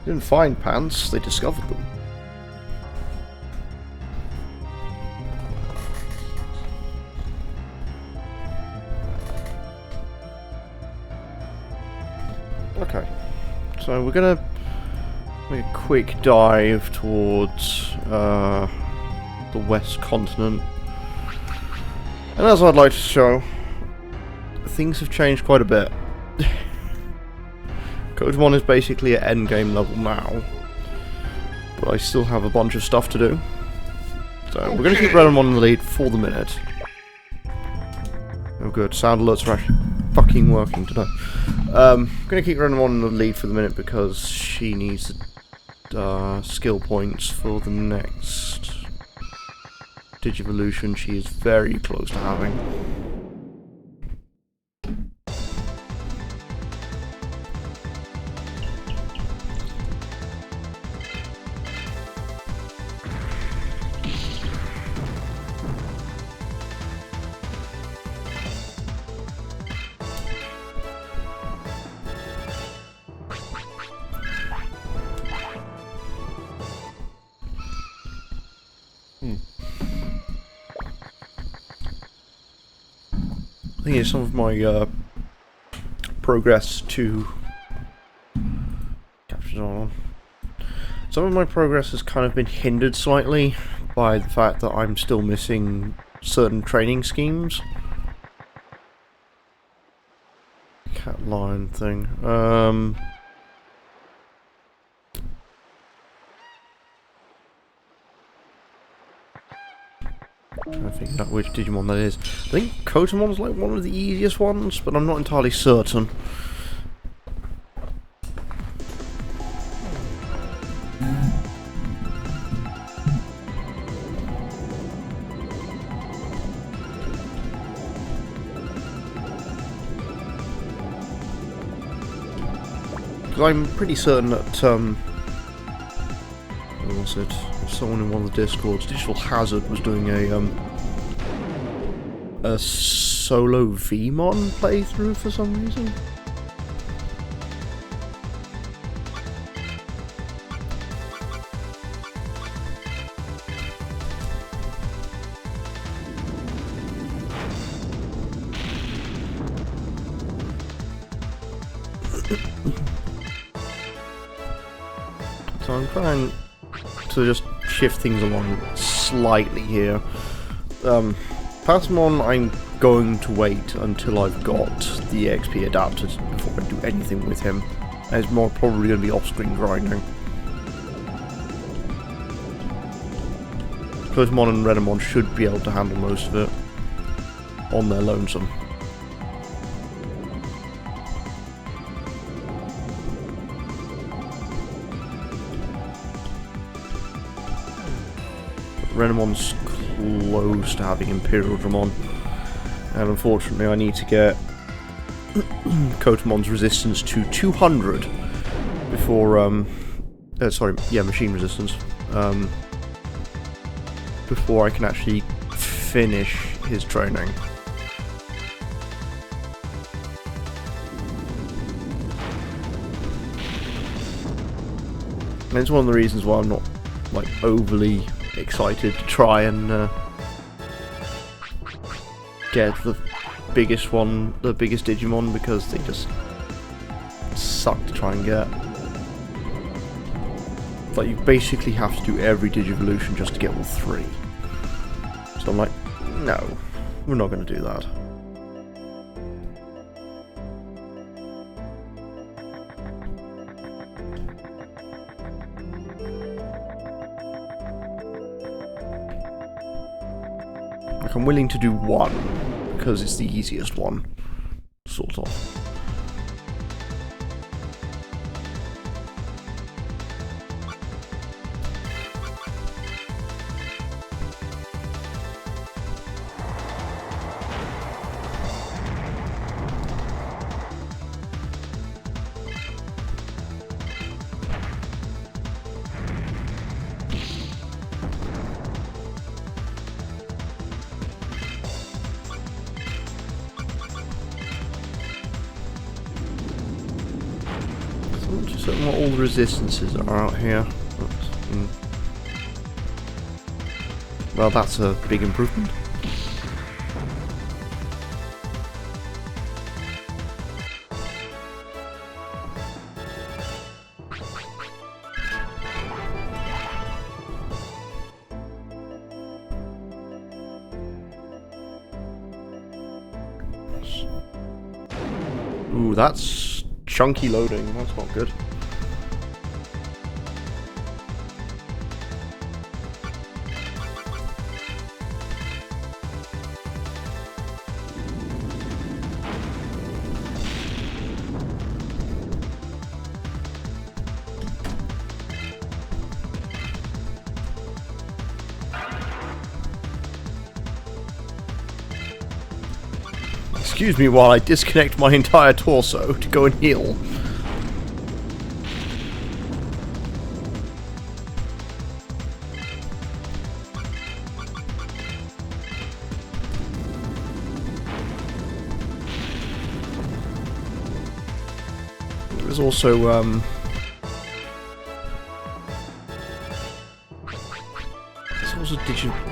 They didn't find pants, they discovered them. Okay, so we're gonna make a quick dive towards the West Continent. And as I'd like to show, things have changed quite a bit. Kotamon is basically at endgame level now, but I still have a bunch of stuff to do. So we're going to keep Renamon in the lead for the minute. Oh good, sound alerts are actually fucking working today. I'm going to keep Renamon in the lead for the minute because she needs skill points for the next Digivolution she is very close to having. I think some of my progress to captured on. Some of my progress has kind of been hindered slightly by the fact that I'm still missing certain training schemes. Cat lion thing. Trying to figure out which Digimon that is. I think Kotamon's like one of the easiest ones, but I'm not entirely certain. Because I'm pretty certain that, what was it? Someone in one of the Discords, Digital Hazard, was doing a solo Vmon playthrough for some reason. So I'm trying to just shift things along slightly here. Patamon, I'm going to wait until I've got the XP adapted before I do anything with him. And it's more probably going to be off-screen grinding. Kotamon and Renamon should be able to handle most of it on their lonesome. Renamon's close to having Imperial Dramon, and unfortunately I need to get Kotamon's resistance to 200 before, machine resistance, before I can actually finish his training. And it's one of the reasons why I'm not, like, overly excited to try and get the biggest one, the biggest Digimon, because they just suck to try and get. Like, you basically have to do every Digivolution just to get all three. So I'm like, no, we're not going to do that. Like, I'm willing to do one, because it's the easiest one, sort of. Not too certain what all the resistances are out here. But, well, that's a big improvement. Ooh, that's chunky loading. That's not good. Excuse me while I disconnect my entire torso to go and heal. There's also,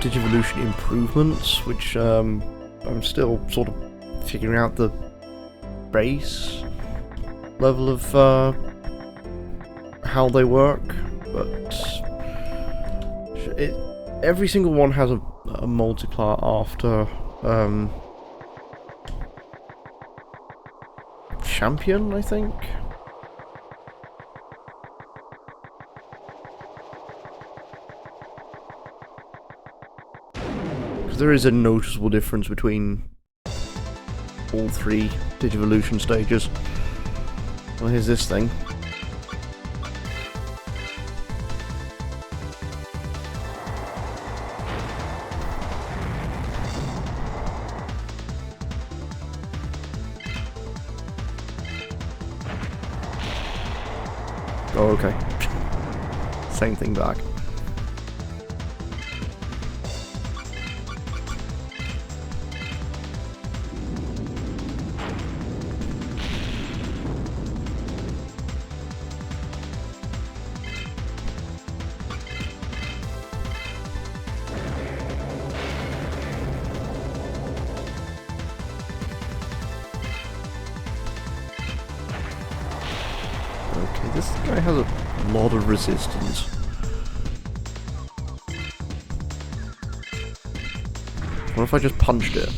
Digivolution improvements, which, I'm still sort of figuring out the base level of how they work, but every single one has a multiplier after champion, I think. Because there is a noticeable difference between all three Digivolution stages. Well, here's this thing. Oh, okay. Same thing back. This guy has a lot of resistance. What if I just punched it?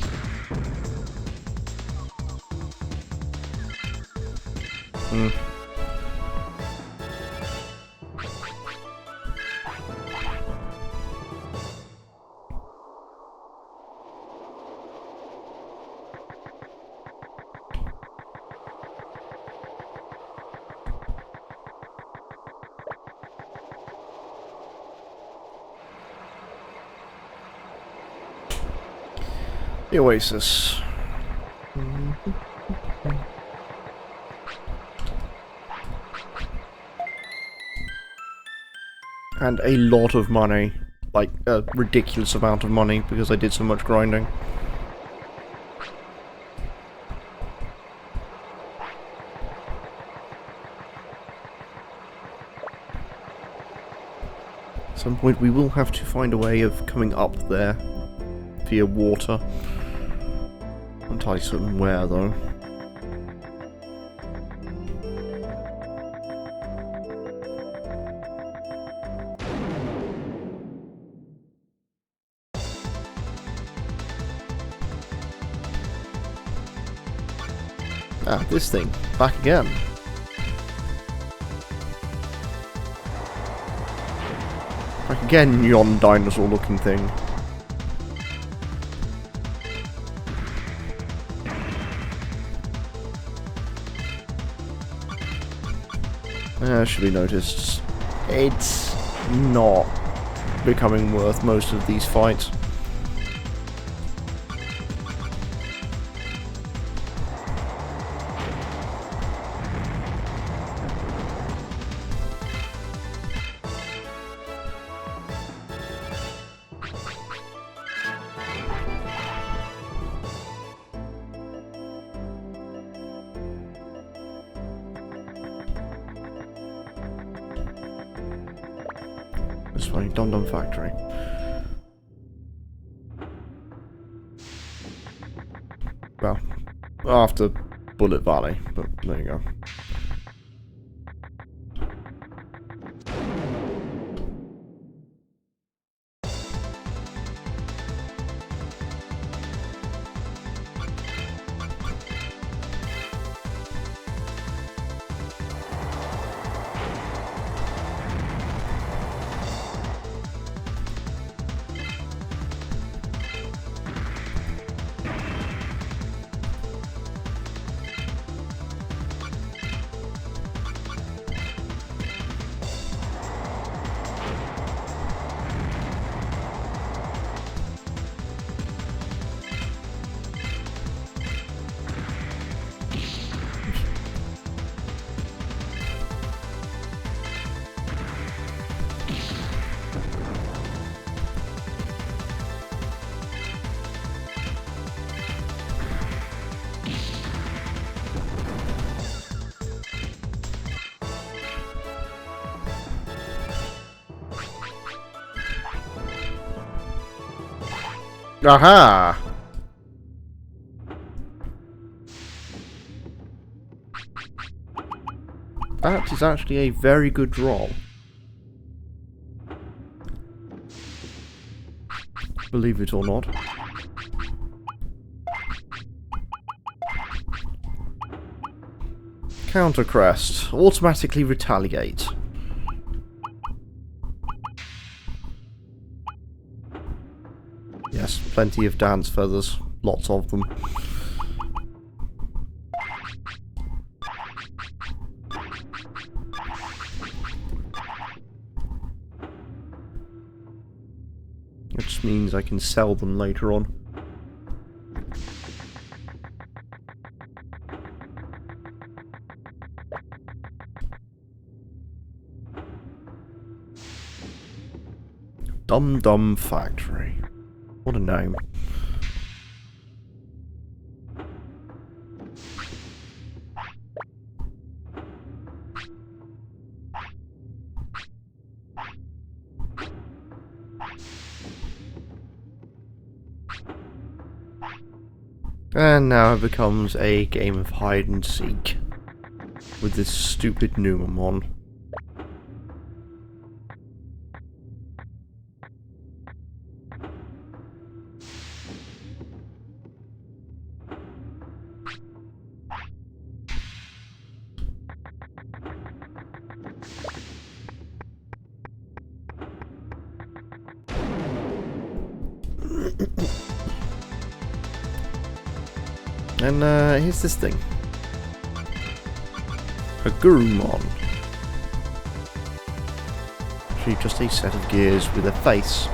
The Oasis. And a lot of money. Like, a ridiculous amount of money, because I did so much grinding. At some point we will have to find a way of coming up there via water. I'm not entirely certain where, though. Ah, this thing. Back again. Back again, yon dinosaur looking thing. Should be noticed. It's not becoming worth most of these fights. This way, Dum Dum Factory. Well, after Bullet Valley, but there you go. Aha! That is actually a very good draw. Believe it or not. Counter crest. Automatically retaliate. Yes, plenty of dance feathers. Lots of them. Which means I can sell them later on. Dum Dum Factory. What a name. And now it becomes a game of hide and seek with this stupid Numamon. And here's this thing. A Gurumon. Actually just a set of gears with a face.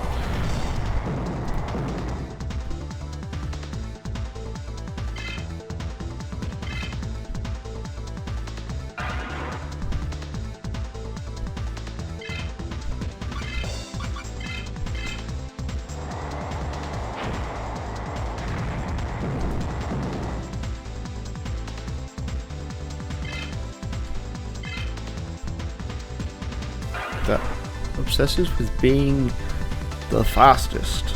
That obsesses with being the fastest.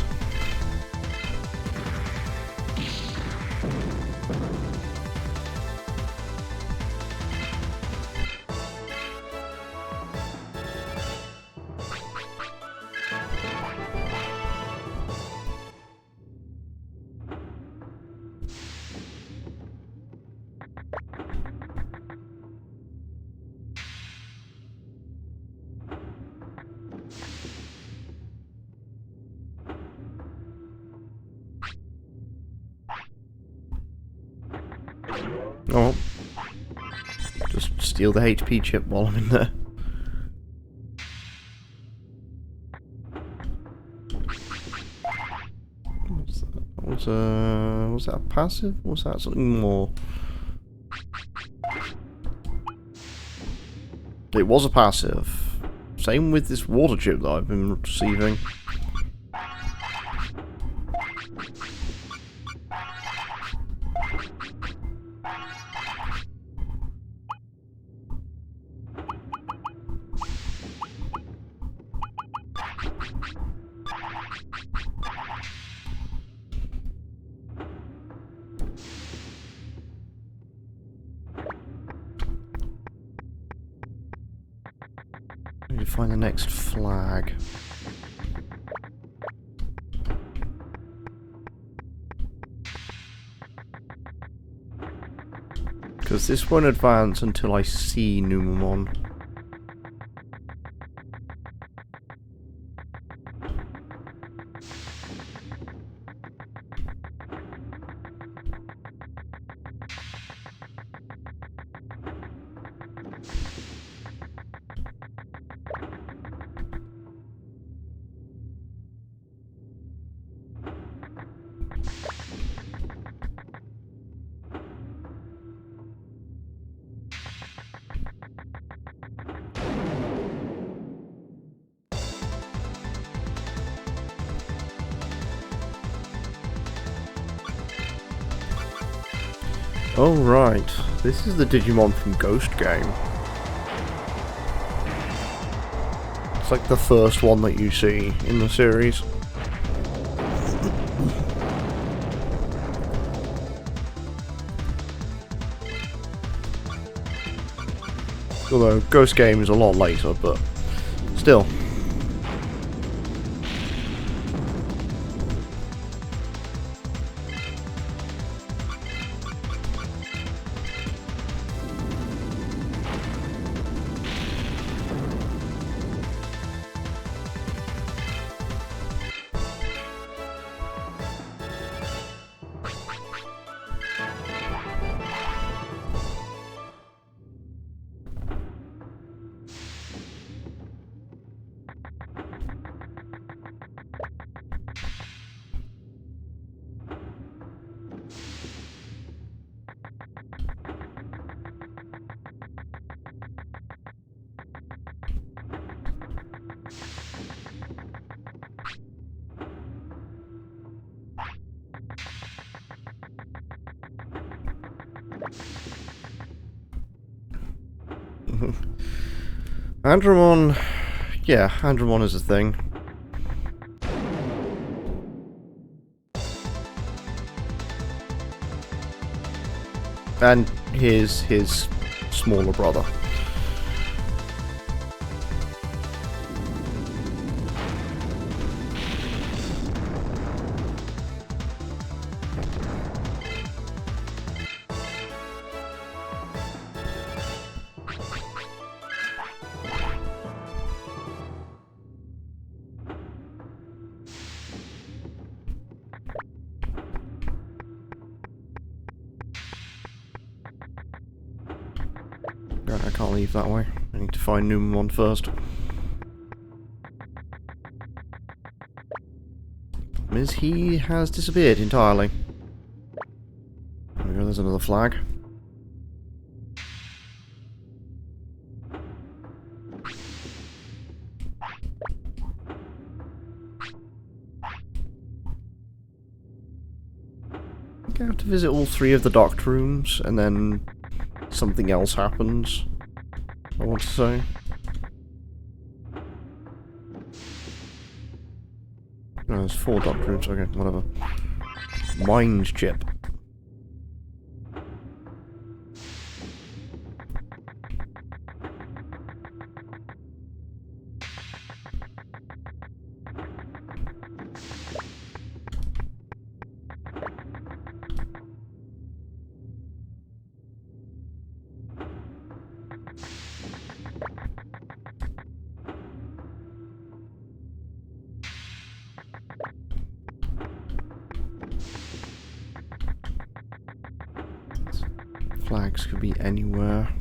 Oh, just steal the HP chip while I'm in there. Was that a passive? Or was that something more? It was a passive. Same with this water chip that I've been receiving. find the next flag. Because this won't advance until I see Numamon. Oh right, this is the Digimon from Ghost Game. It's like the first one that you see in the series. Although Ghost Game is a lot later, but still. Andromon, yeah, Andromon is a thing. And here's his smaller brother. I can't leave that way. I need to find Numamon first. Problem is, he has disappeared entirely. There we go, there's another flag. I think I have to visit all 3 of the docked rooms, and then something else happens, I want to say. No, there's 4 docked rooms, okay, whatever. Mind chip. Flags could be anywhere.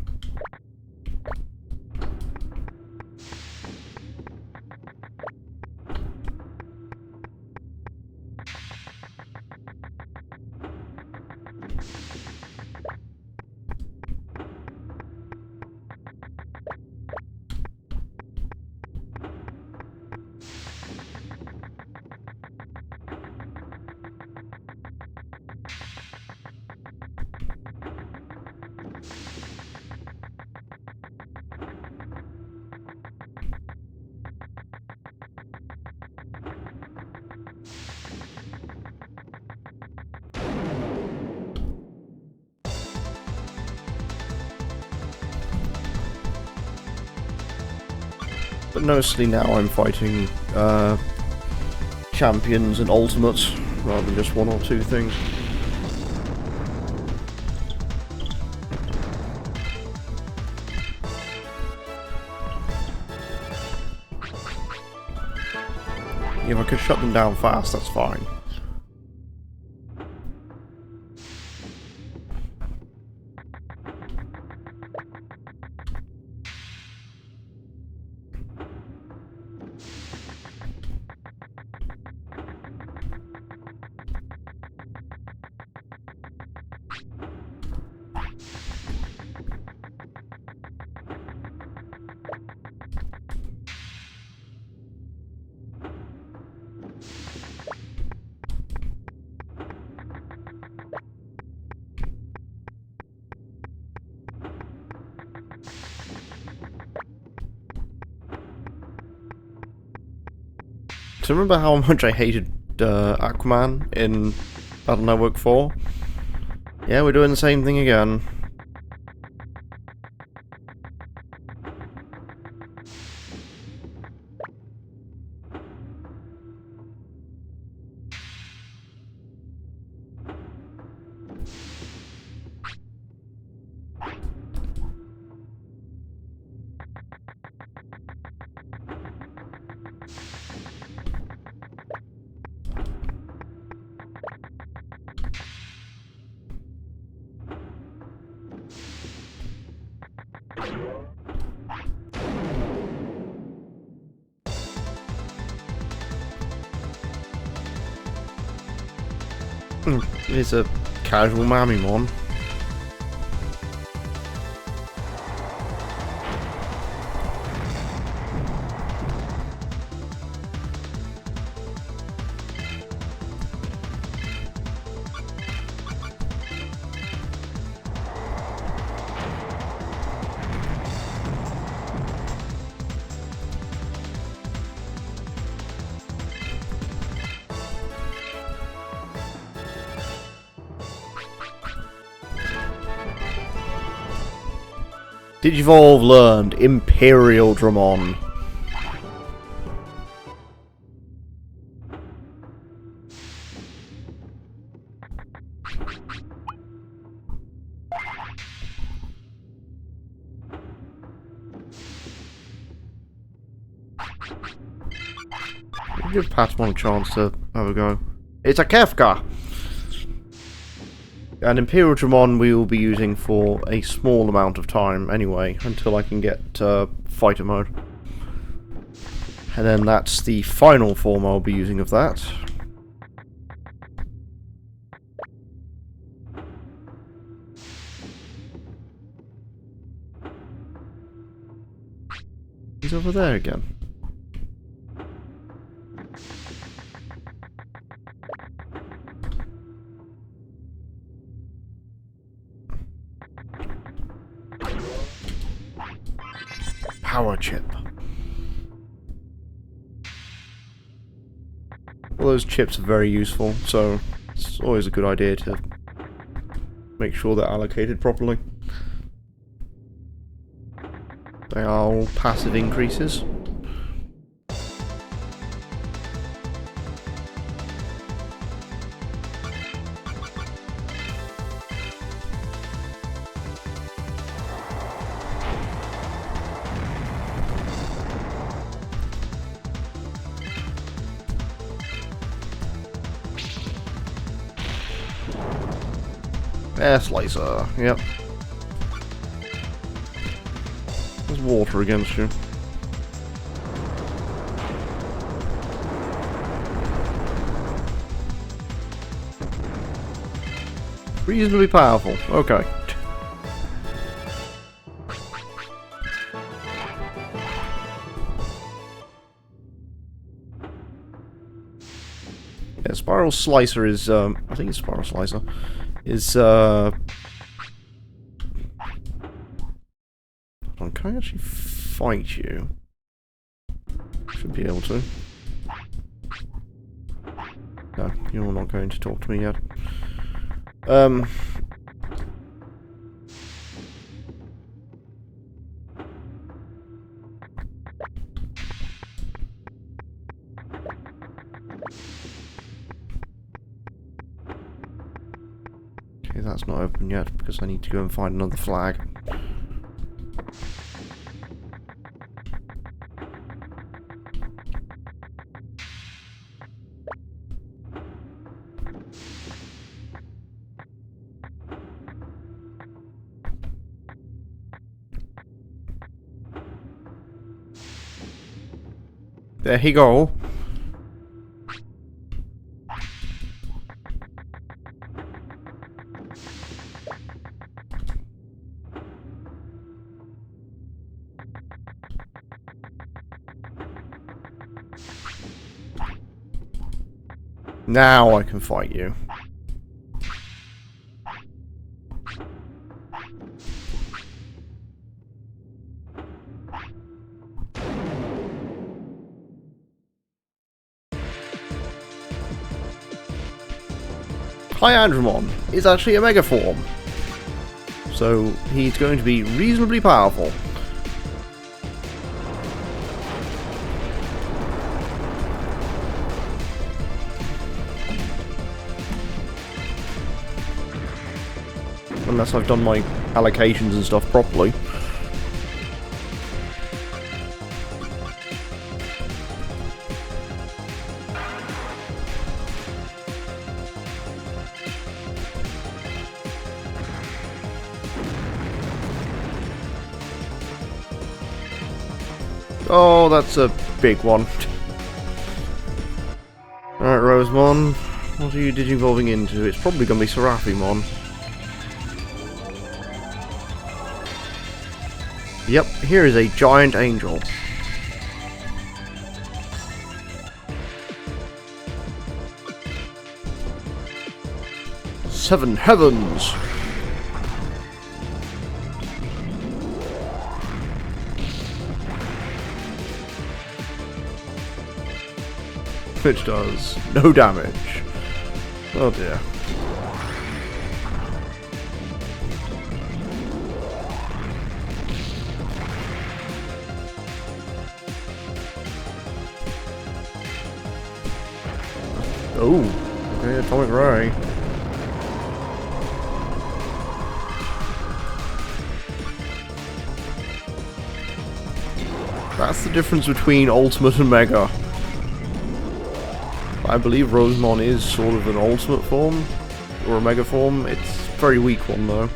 But mostly now I'm fighting champions and ultimates, rather than just one or two things. If I could shut them down fast, that's fine. Do you remember how much I hated Aquaman in Battle Network 4? Yeah, we're doing the same thing again. It's a casual Mamimon. Digivolve learned Imperial Dramon. Give Patamon a chance to have a go. It's a Kefka! And Imperial Dramon we will be using for a small amount of time anyway, until I can get fighter mode. And then that's the final form I'll be using of that. He's over there again. Power chip. Well, those chips are very useful, so it's always a good idea to make sure they're allocated properly. They are all passive increases. Air Slicer, yep. There's water against you. Reasonably powerful, okay. Yeah, Spiral Slicer is, I think it's Spiral Slicer. Is, can I actually fight you? Should be able to. No, you're not going to talk to me yet. Okay, that's not open yet because I need to go and find another flag. There he go. Now I can fight you. Hyandramon is actually a Mega form, so he's going to be reasonably powerful. Unless I've done my allocations and stuff properly. Oh, that's a big one. Alright, Rosemon. What are you digivolving into? It's probably going to be Seraphimon. Yep, here is a giant angel. Seven heavens! Which does no damage. Oh dear. Oh, okay, Atomic Ray. That's the difference between Ultimate and Mega. I believe Rosemon is sort of an Ultimate form, or a Mega form. It's a very weak one though.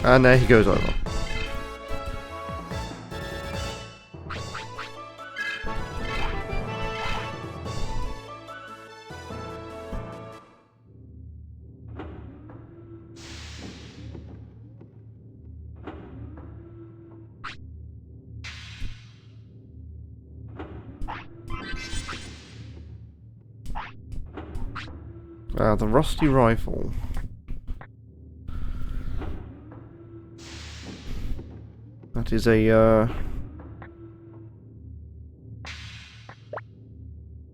And there he goes over. The rusty rifle. That is a,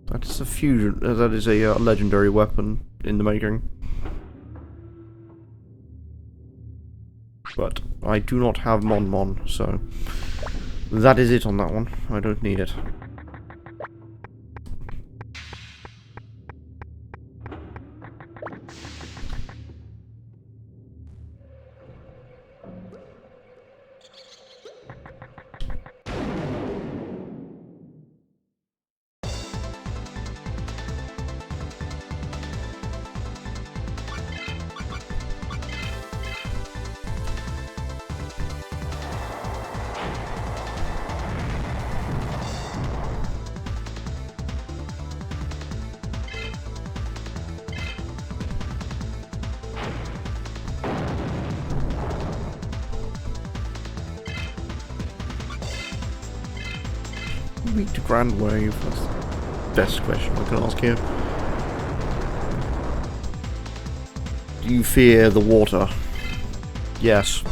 that is a fusion, that is a legendary weapon in the making. But I do not have Mon, so that is it on that one. I don't need it. Weak to Grand Wave? That's the best question I can ask you. Do you fear the water? Yes.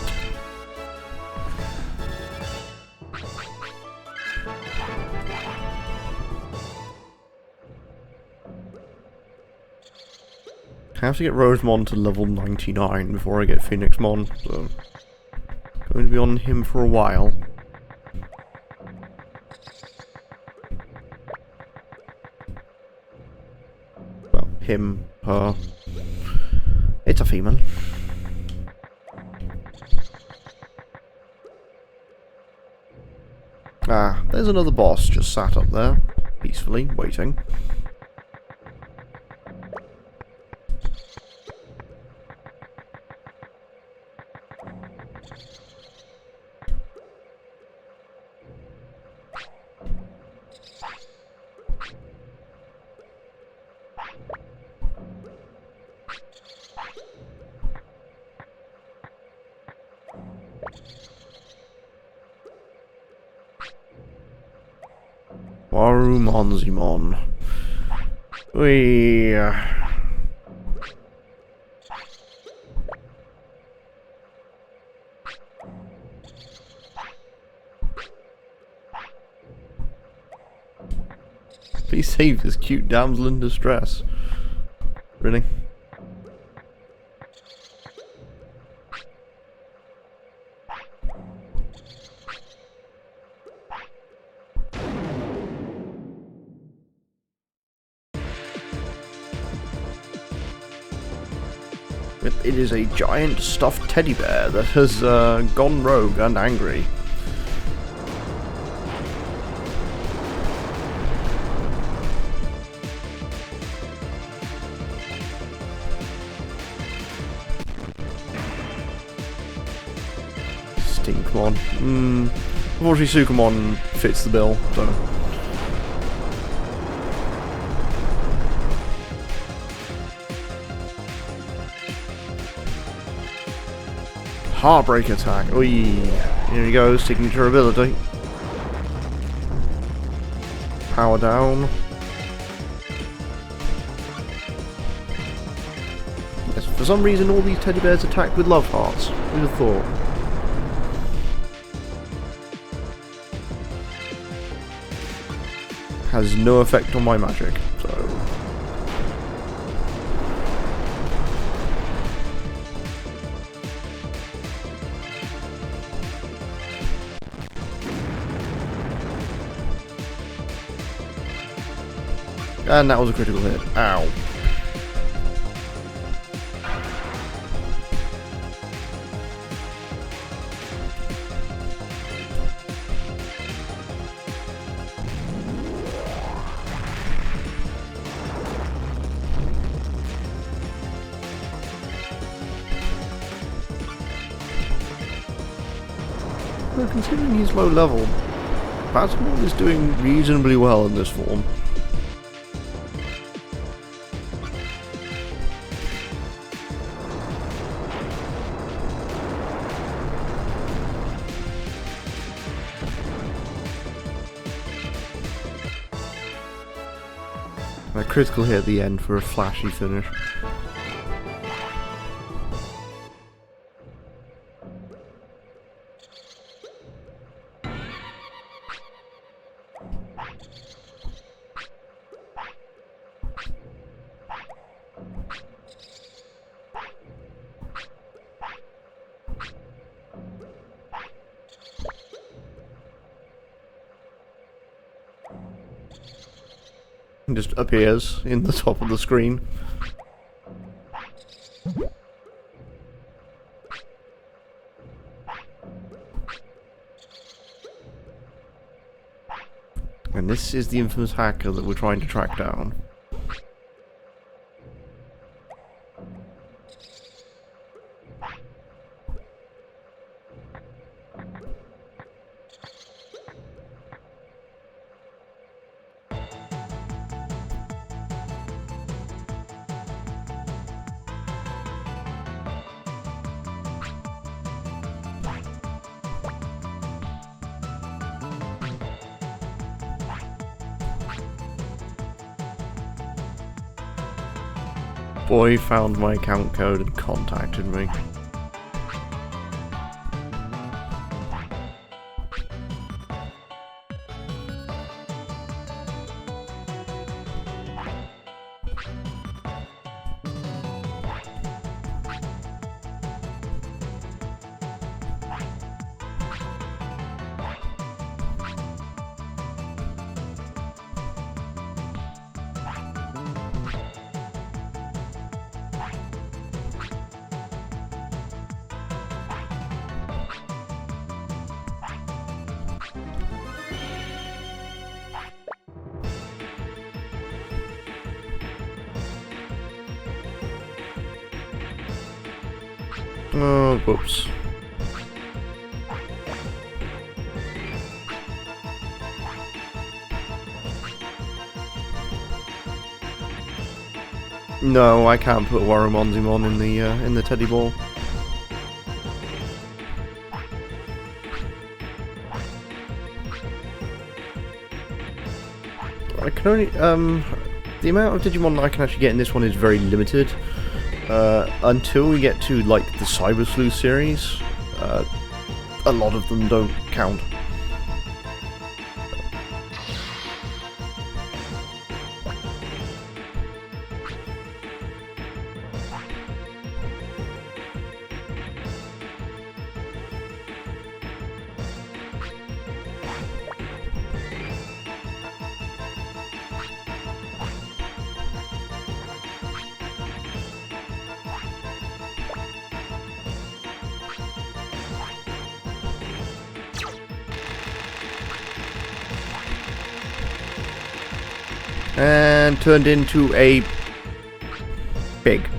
I have to get Rosemon to level 99 before I get Phoenixmon, so going to be on him for a while. Well, him, her. It's a female. Ah, there's another boss just sat up there, peacefully waiting. Warumonzimon. We. Please save this cute damsel in distress. Really? It is a giant stuffed teddy bear that has gone rogue and angry. Stinkmon. Unfortunately, Sukamon fits the bill, so. Heartbreak attack. Oi. Here he goes, signature ability. Power down. Yes, for some reason all these teddy bears attack with love hearts. Who'd have thought? Has no effect on my magic, so. And that was a critical hit. Ow. Well, considering he's low level, Battlemon is doing reasonably well in this form. A critical hit at the end for a flashy finish. Just appears in the top of the screen. And this is the infamous hacker that we're trying to track down. Boy found my account code and contacted me. Oh, whoops. No, I can't put Warumonzimon in the teddy ball. I can only the amount of Digimon that I can actually get in this one is very limited. Until we get to like the Cyber Sleuth series, a lot of them don't count. And turned into a pig.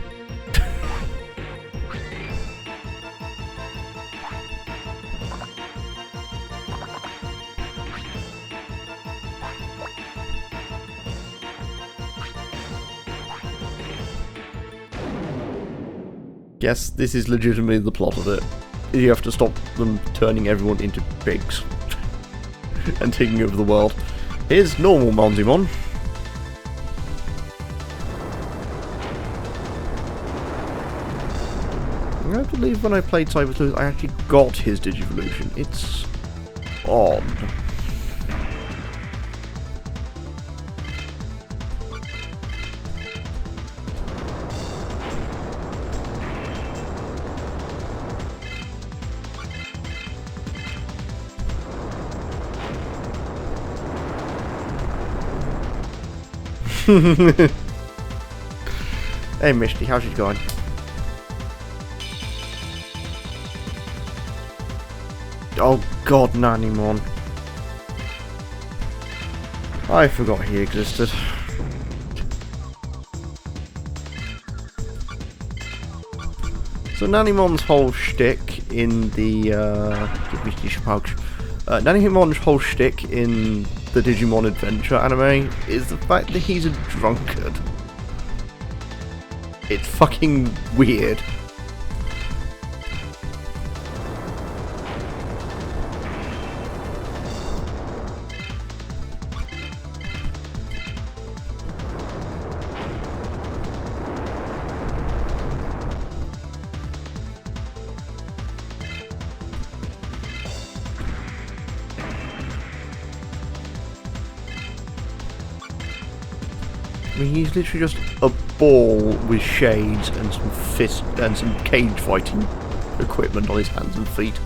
Yes, this is legitimately the plot of it. You have to stop them turning everyone into pigs and taking over the world. Here's normal Monzimon. I believe when I played Cyber Sleuth, I actually got his Digivolution. It's odd. Hey Misty, how's it going? Oh god, Nanimon. I forgot he existed. So Nanimon's whole shtick in the Nanimon's whole shtick in the Digimon Adventure anime is the fact that he's a drunkard. It's fucking weird. I mean, he's literally just a ball with shades and some fist and some cage fighting equipment on his hands and feet.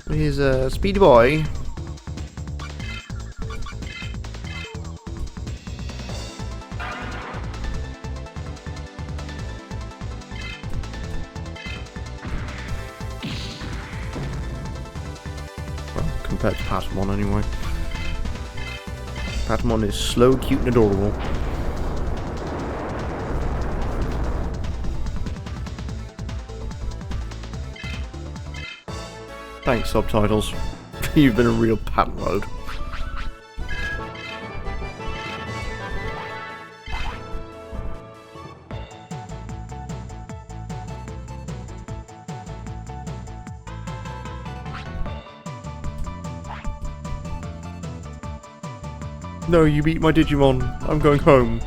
He's a speedy boy. Compared to Patamon anyway. Patamon is slow, cute and adorable. Thanks, subtitles. You've been a real pat mode. No, you beat my Digimon. I'm going home.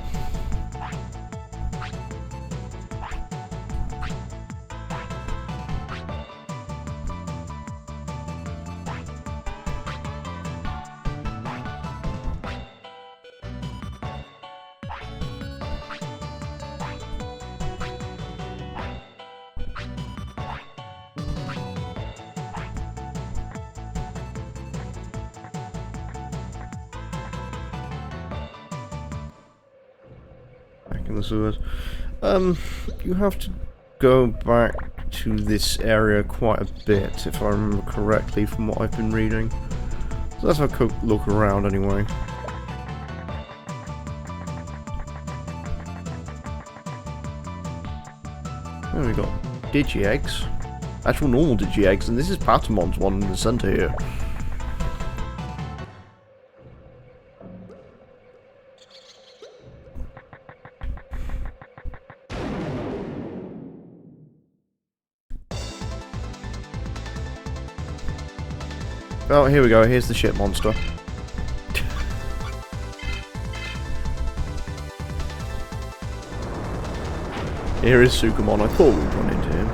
In the sewers. You have to go back to this area quite a bit, if I remember correctly from what I've been reading. So let's have a quick look around anyway. There we got Digi-Eggs. Actual normal Digi-Eggs, and this is Patamon's one in the centre here. Oh, here we go. Here's the shit monster. Here is Sukamon. I thought we'd run into him.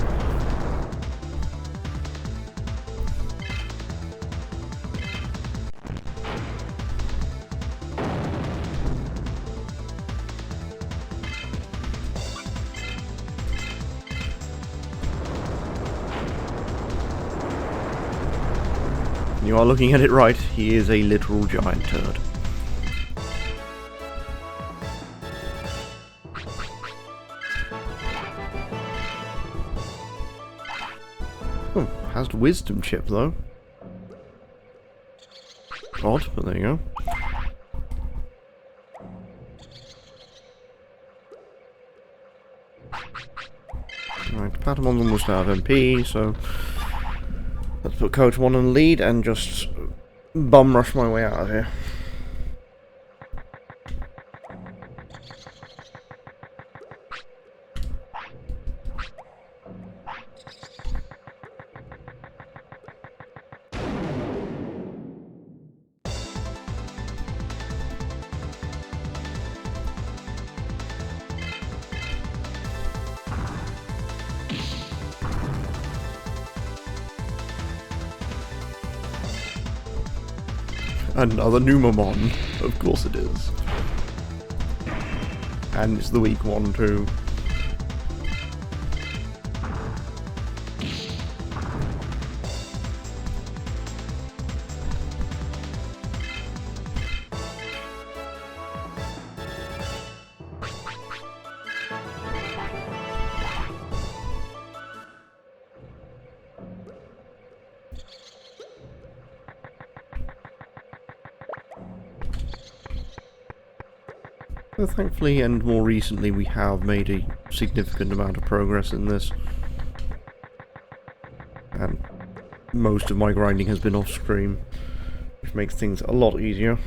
You are looking at it right. He is a literal giant turd. Oh, has the wisdom chip though. Odd, but there you go. Right, Patamon's almost out of MP, so let's put Coach 1 in the lead and just bum rush my way out of here. Another Numamon. Of course it is. And it's the weak one too. Well, thankfully, and more recently, we have made a significant amount of progress in this. And most of my grinding has been off-stream, which makes things a lot easier.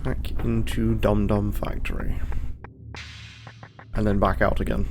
Back into Dum Dum Factory. And then back out again.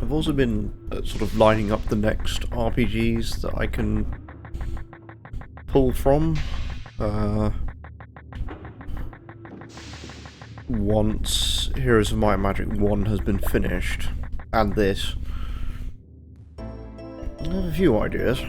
I've also been sort of lining up the next RPGs that I can pull from once Heroes of Might and Magic 1 has been finished, and this. I have a few ideas.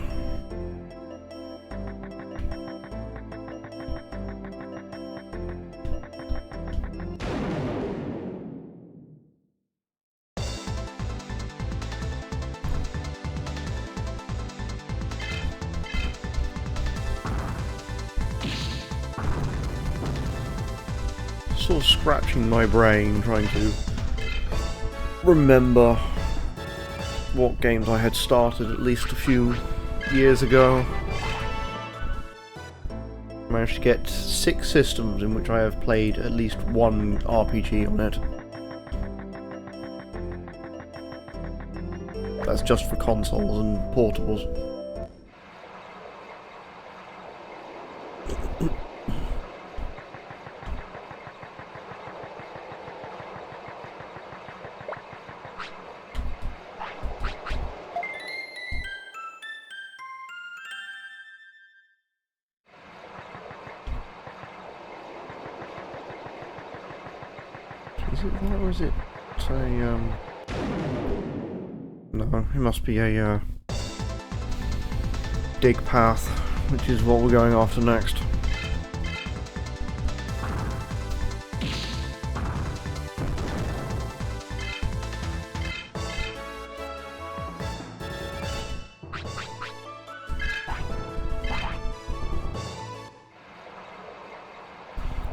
sort of scratching my brain, trying to remember what games I had started at least a few years ago. I managed to get 6 systems in which I have played at least one RPG on it. That's just for consoles and portables. Is it that, or is it a, no, it must be a, dig path, which is what we're going after next.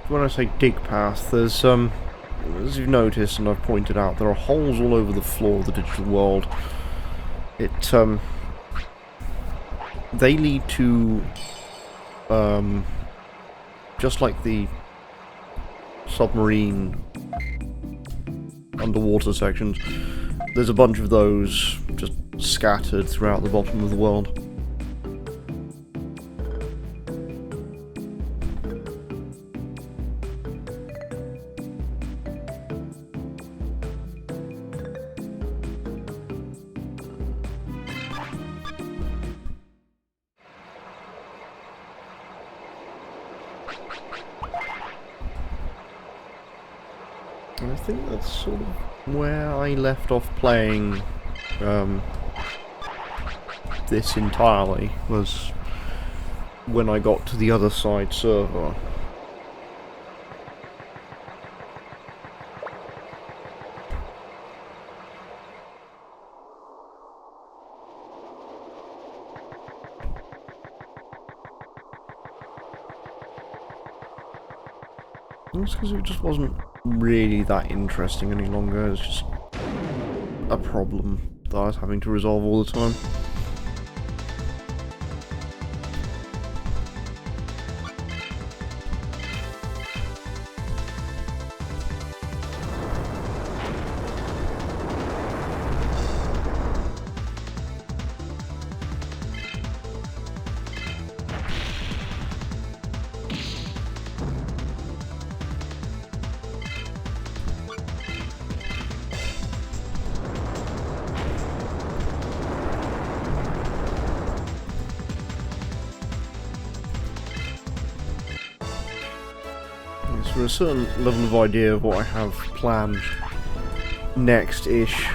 When I say dig path, there's, as you've noticed and I've pointed out, there are holes all over the floor of the digital world. They lead to, just like the submarine underwater sections, there's a bunch of those just scattered throughout the bottom of the world. And I think that's sort of where I left off playing this entirely, was when I got to the other side server. It's because it just wasn't really that interesting any longer. It's just a problem that I was having to resolve all the time. For a certain level of idea of what I have planned next-ish.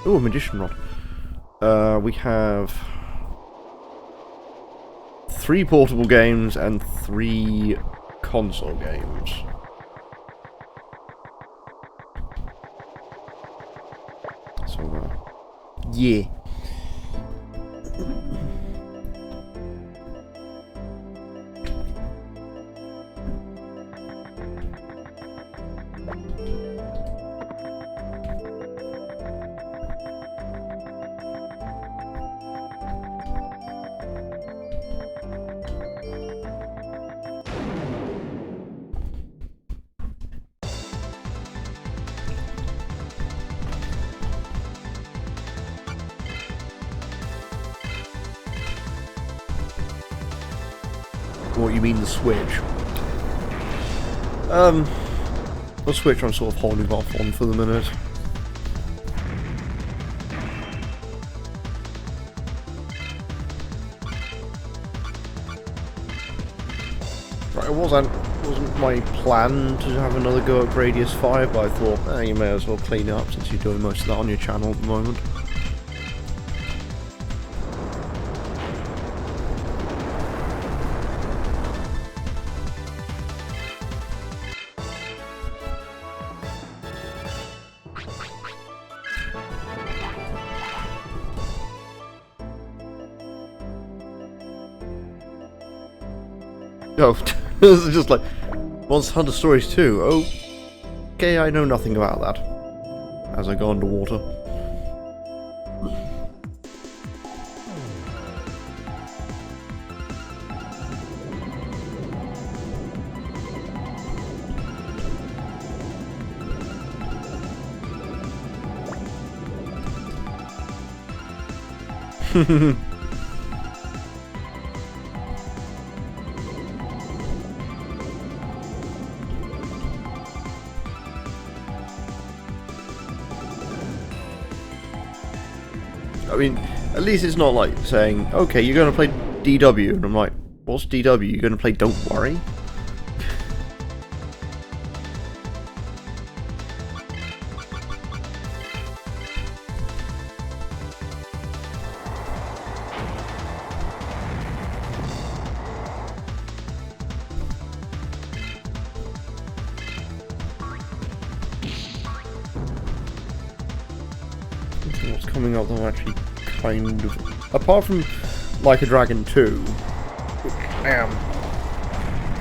Oh, a magician rod. We have 3 portable games and 3 console games. So, yeah. What, you mean the Switch? The Switch I'm sort of holding off on for the minute. Right, it wasn't my plan to have another go at Gradius 5, but I thought, you may as well clean it up since you're doing most of that on your channel at the moment. Oh, this is just like Monster Hunter Stories 2. Oh, okay, I know nothing about that. As I go underwater. I mean, at least it's not like saying, okay, you're going to play DW, and I'm like, what's DW? You're going to play Don't Worry? What's coming up that I'm actually kind of... Apart from Like a Dragon 2, which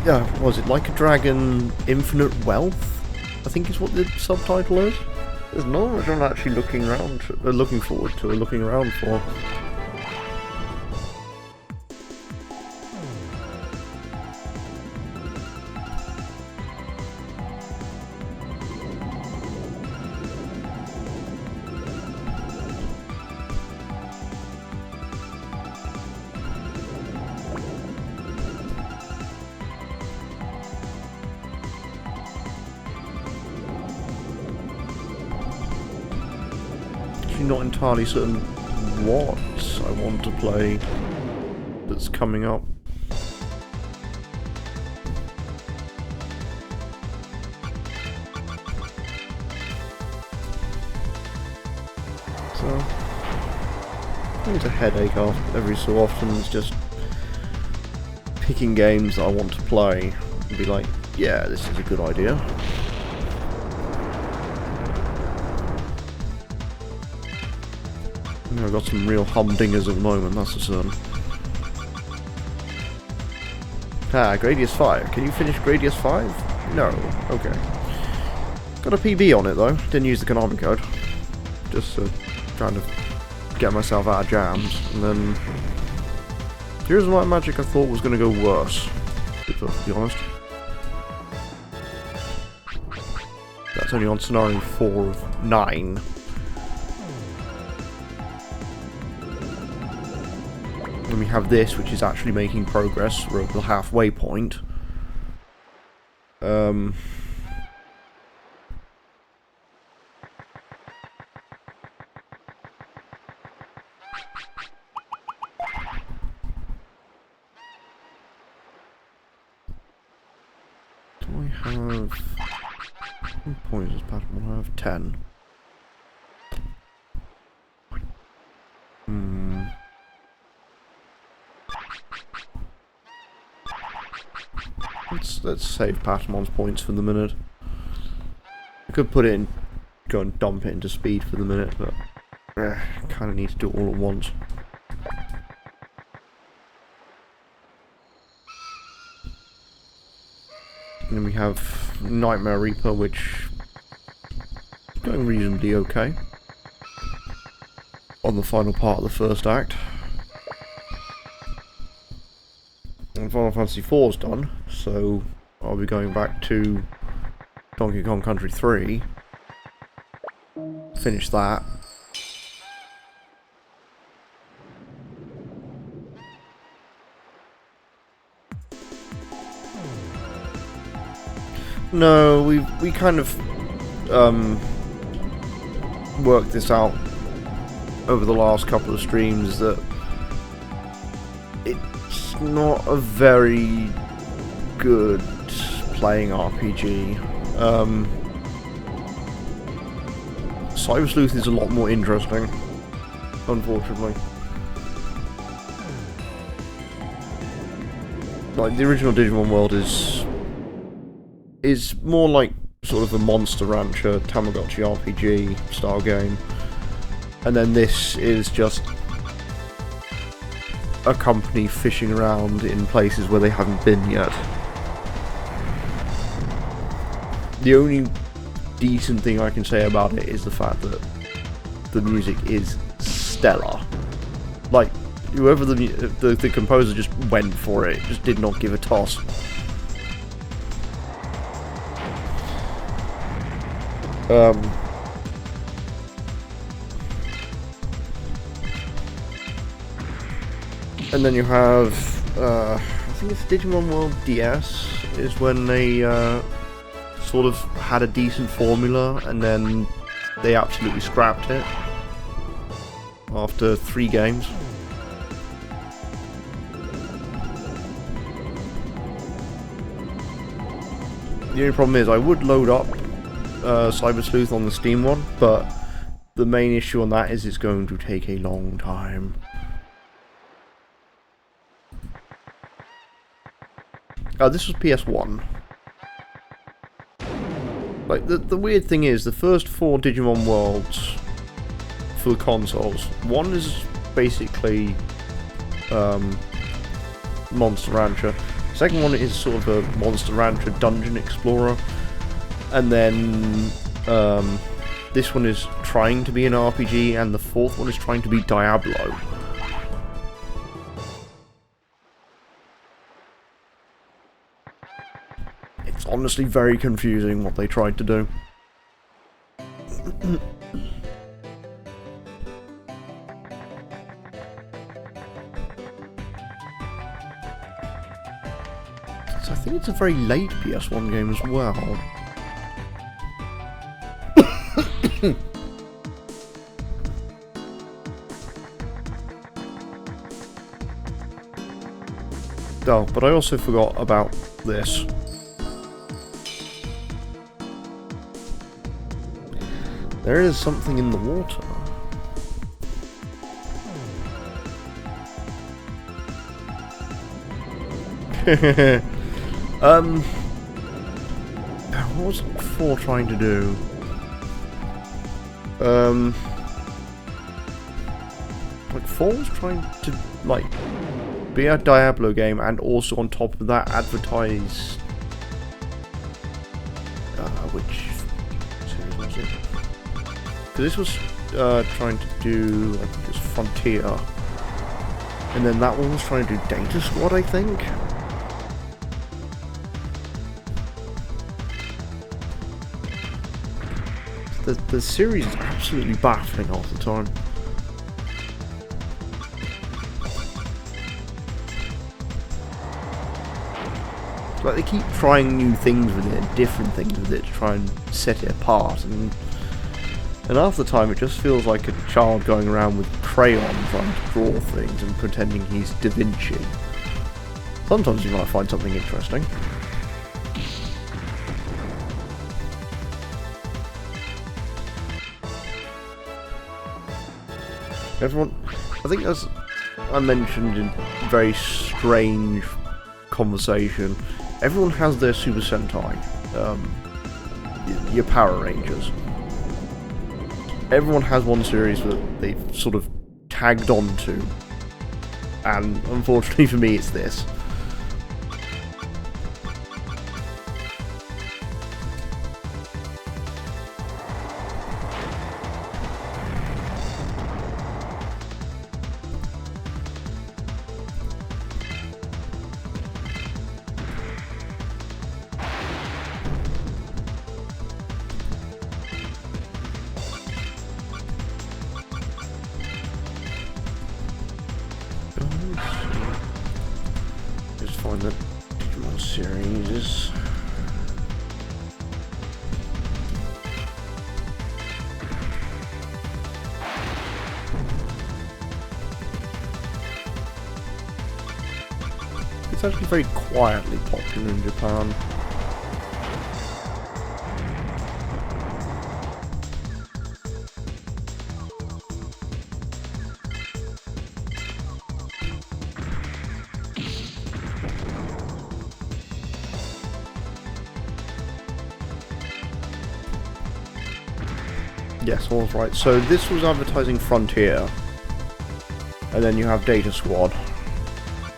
yeah, was it Like a Dragon Infinite Wealth? I think is what the subtitle is. There's not much I'm actually looking around to, looking forward to, or looking around for. Not entirely certain what I want to play that's coming up. So I think it's a headache every so often. It's just picking games that I want to play and be like, yeah, this is a good idea. I've got some real humdingers at the moment, that's for certain. Ah, Gradius 5. Can you finish Gradius 5? No. Okay. Got a PB on it though. Didn't use the Konami code. Just trying to get myself out of jams. And then... Here's Might and Magic I thought was going to go worse, to be honest. That's only on scenario 4 of 9. And we have this, which is actually making progress. We're at the halfway point. Do I have... How many points does Patamon have? 10. Let's save Patamon's points for the minute. I could put it in, go and dump it into speed for the minute, but kind of need to do it all at once. And then we have Nightmare Reaper, which is going reasonably okay on the final part of the first act. And Final Fantasy IV's done, so I'll be going back to Donkey Kong Country 3, finish that. No, we kind of worked this out over the last couple of streams that it's not a very good playing RPG. Cyber Sleuth is a lot more interesting, unfortunately. Like, the original Digimon World is more like sort of a Monster Rancher, Tamagotchi RPG style game. And then this is just a company fishing around in places where they haven't been yet. The only decent thing I can say about it is the fact that the music is stellar. Like, whoever the composer just went for it, just did not give a toss. And then you have, I think it's Digimon World DS is when they sort of had a decent formula, and then they absolutely scrapped it after 3 games. The only problem is I would load up Cyber Sleuth on the Steam one, but the main issue on that is it's going to take a long time. This was PS1. Like, the weird thing is, the first 4 Digimon Worlds for the consoles, one is basically Monster Rancher. Second one is sort of a Monster Rancher Dungeon Explorer. And then this one is trying to be an RPG, and the 4th one is trying to be Diablo. It's honestly very confusing what they tried to do. So I think it's a very late PS1 game as well. Oh, but I also forgot about this. There is something in the water. What was 4 trying to do? Like 4 was trying to, like, be a Diablo game, and also on top of that advertise which series was it? Because this was trying to do, I think it was Frontier, and then that one was trying to do Data Squad, I think. The series is absolutely baffling half the time. Like, they keep trying new things with it, different things with it, to try and set it apart, and half the time it just feels like a child going around with crayon trying to draw things and pretending he's Da Vinci. Sometimes you might find something interesting. Everyone, I think as I mentioned in very strange conversation, everyone has their Super Sentai, your Power Rangers. Everyone has one series that they've sort of tagged onto, and unfortunately for me it's this. Just find the Digimon series. It's actually very quietly popular in Japan. Yes, I was right. So this was advertising Frontier, and then you have Data Squad,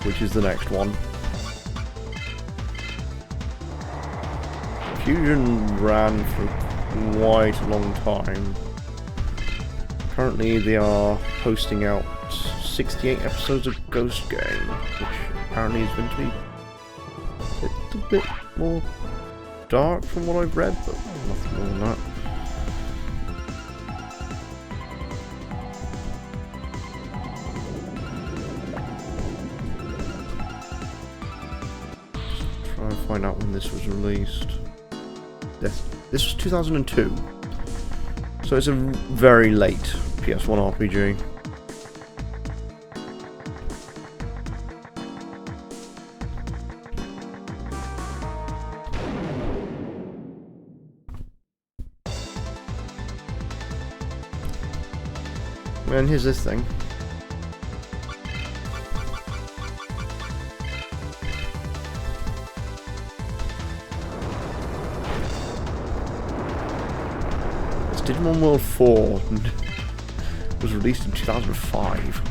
which is the next one. Fusion ran for quite a long time. Currently they are posting out 68 episodes of Ghost Game, which apparently is going to be a bit more dark from what I've read, but nothing more than that. Just try and find out when this was released. This was 2002, so it's a very late PS1 RPG. And here's this thing. It's Digimon World 4 and was released in 2005.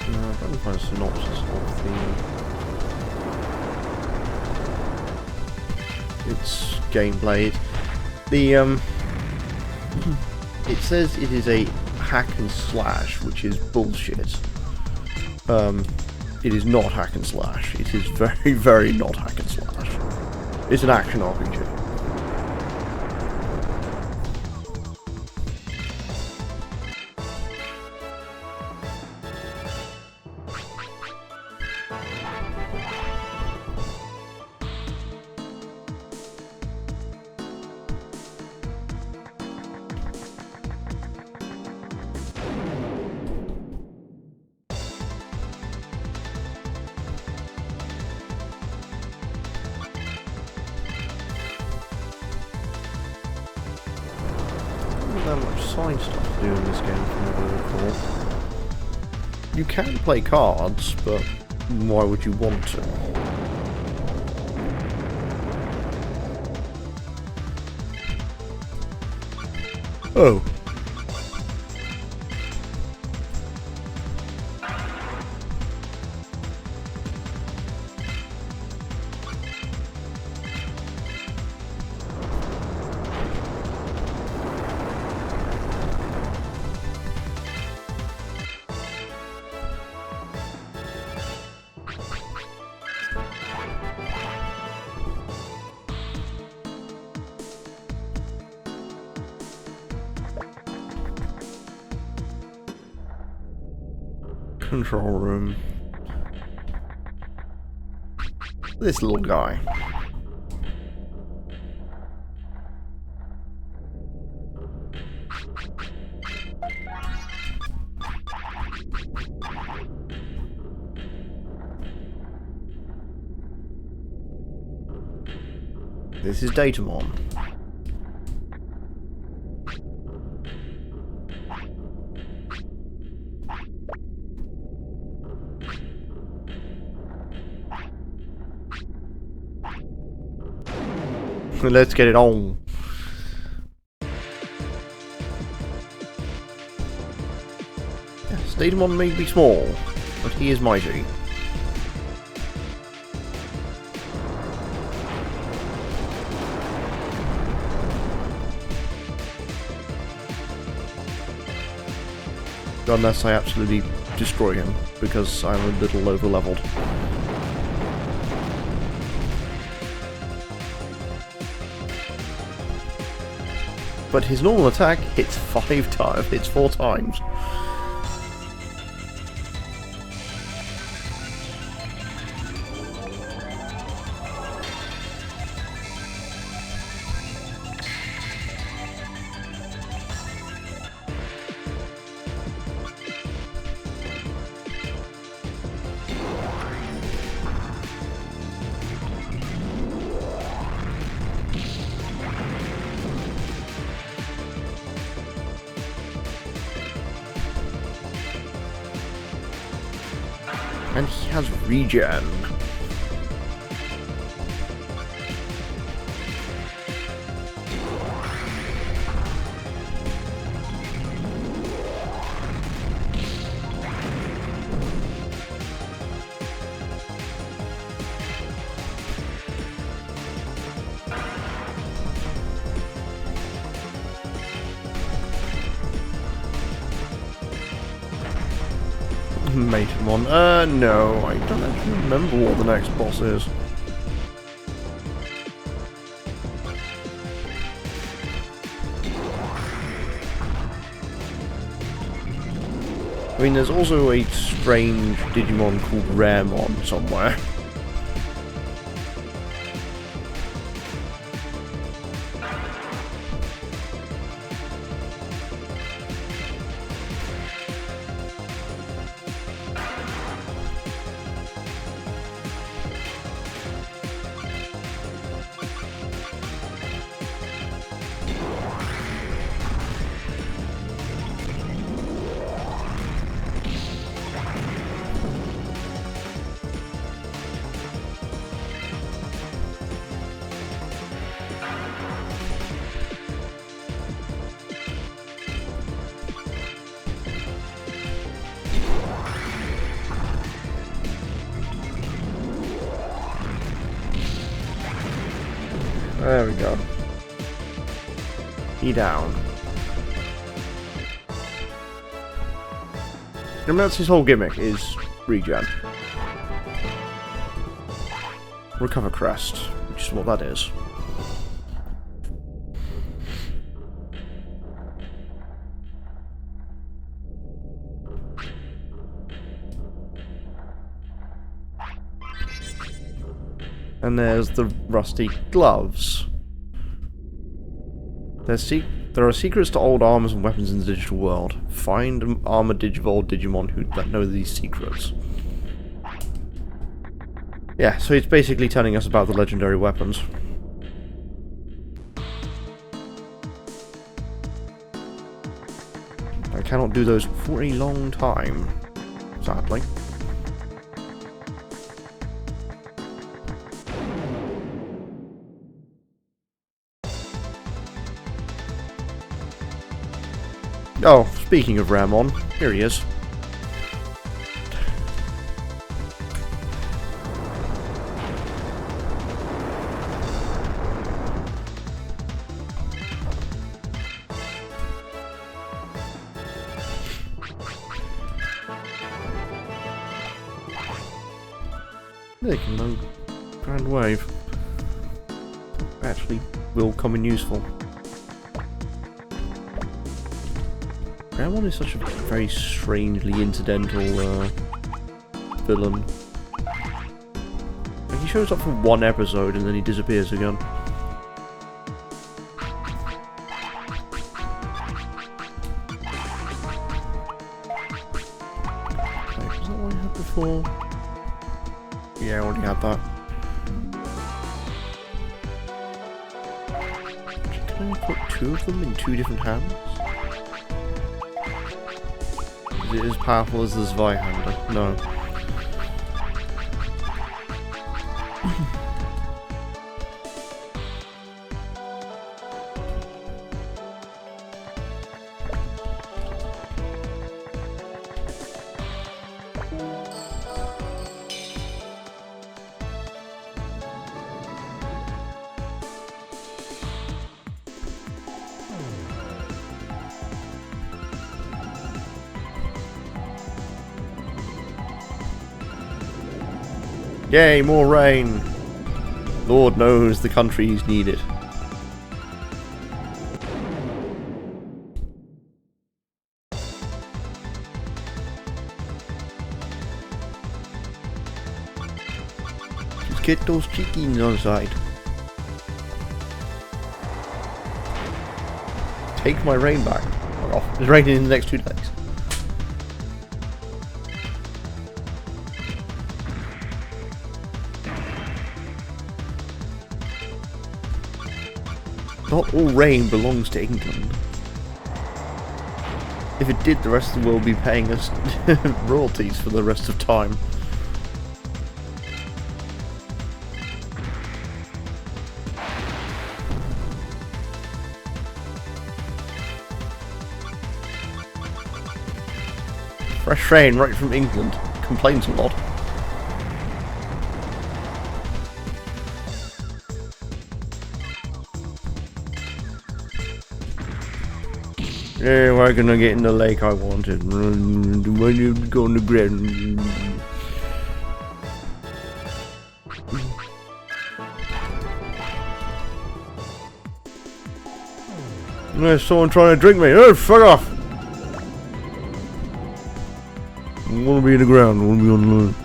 I'm trying to find a synopsis of its gameplay. It says it is a hack and slash, which is bullshit. It is not hack and slash. It is very, very not hack and slash. It's an action RPG. Not much side stuff to do in this game from what I recall. You can play cards, but why would you want to? Oh. Control room. This little guy. This is Digimon. Let's get it on. Yes, Digimon may be small, but he is mighty. Unless I absolutely destroy him, because I'm a little over-leveled. But his normal attack hits 4 times. And he has regen. animated one. No, I don't actually remember what the next boss is. I mean, there's also a strange Digimon called Raremon somewhere. There we go. E down. And that's his whole gimmick, is regen. Recover crest, which is what that is. And there's the rusty gloves. There are secrets to old armors and weapons in the digital world. Find armored Digimon who know these secrets. Yeah, so it's basically telling us about the legendary weapons. I cannot do those for a long time, sadly. Oh, speaking of Ramon, here he is. They can know Grand Wave. Actually, will come in useful. Ramon is such a very strangely incidental villain. Like, he shows up for one episode and then he disappears again. Wait, was that what I had before? Yeah, I already had that. Can I put two of them in two different hands? Is it as powerful as the Zweihander? No. Yay, more rain! Lord knows the countries need it. Just get those chickens on side. Take my rain back. Fuck off. It's raining in the next 2 days. Not all rain belongs to England. If it did, the rest of the world would be paying us royalties for the rest of time. Fresh rain right from England. Complains a lot. Yeah, why can I get in the lake I wanted? Why do you go on the ground? There's someone trying to drink me. Oh, fuck off! I want to be in the ground. I want to be on the moon.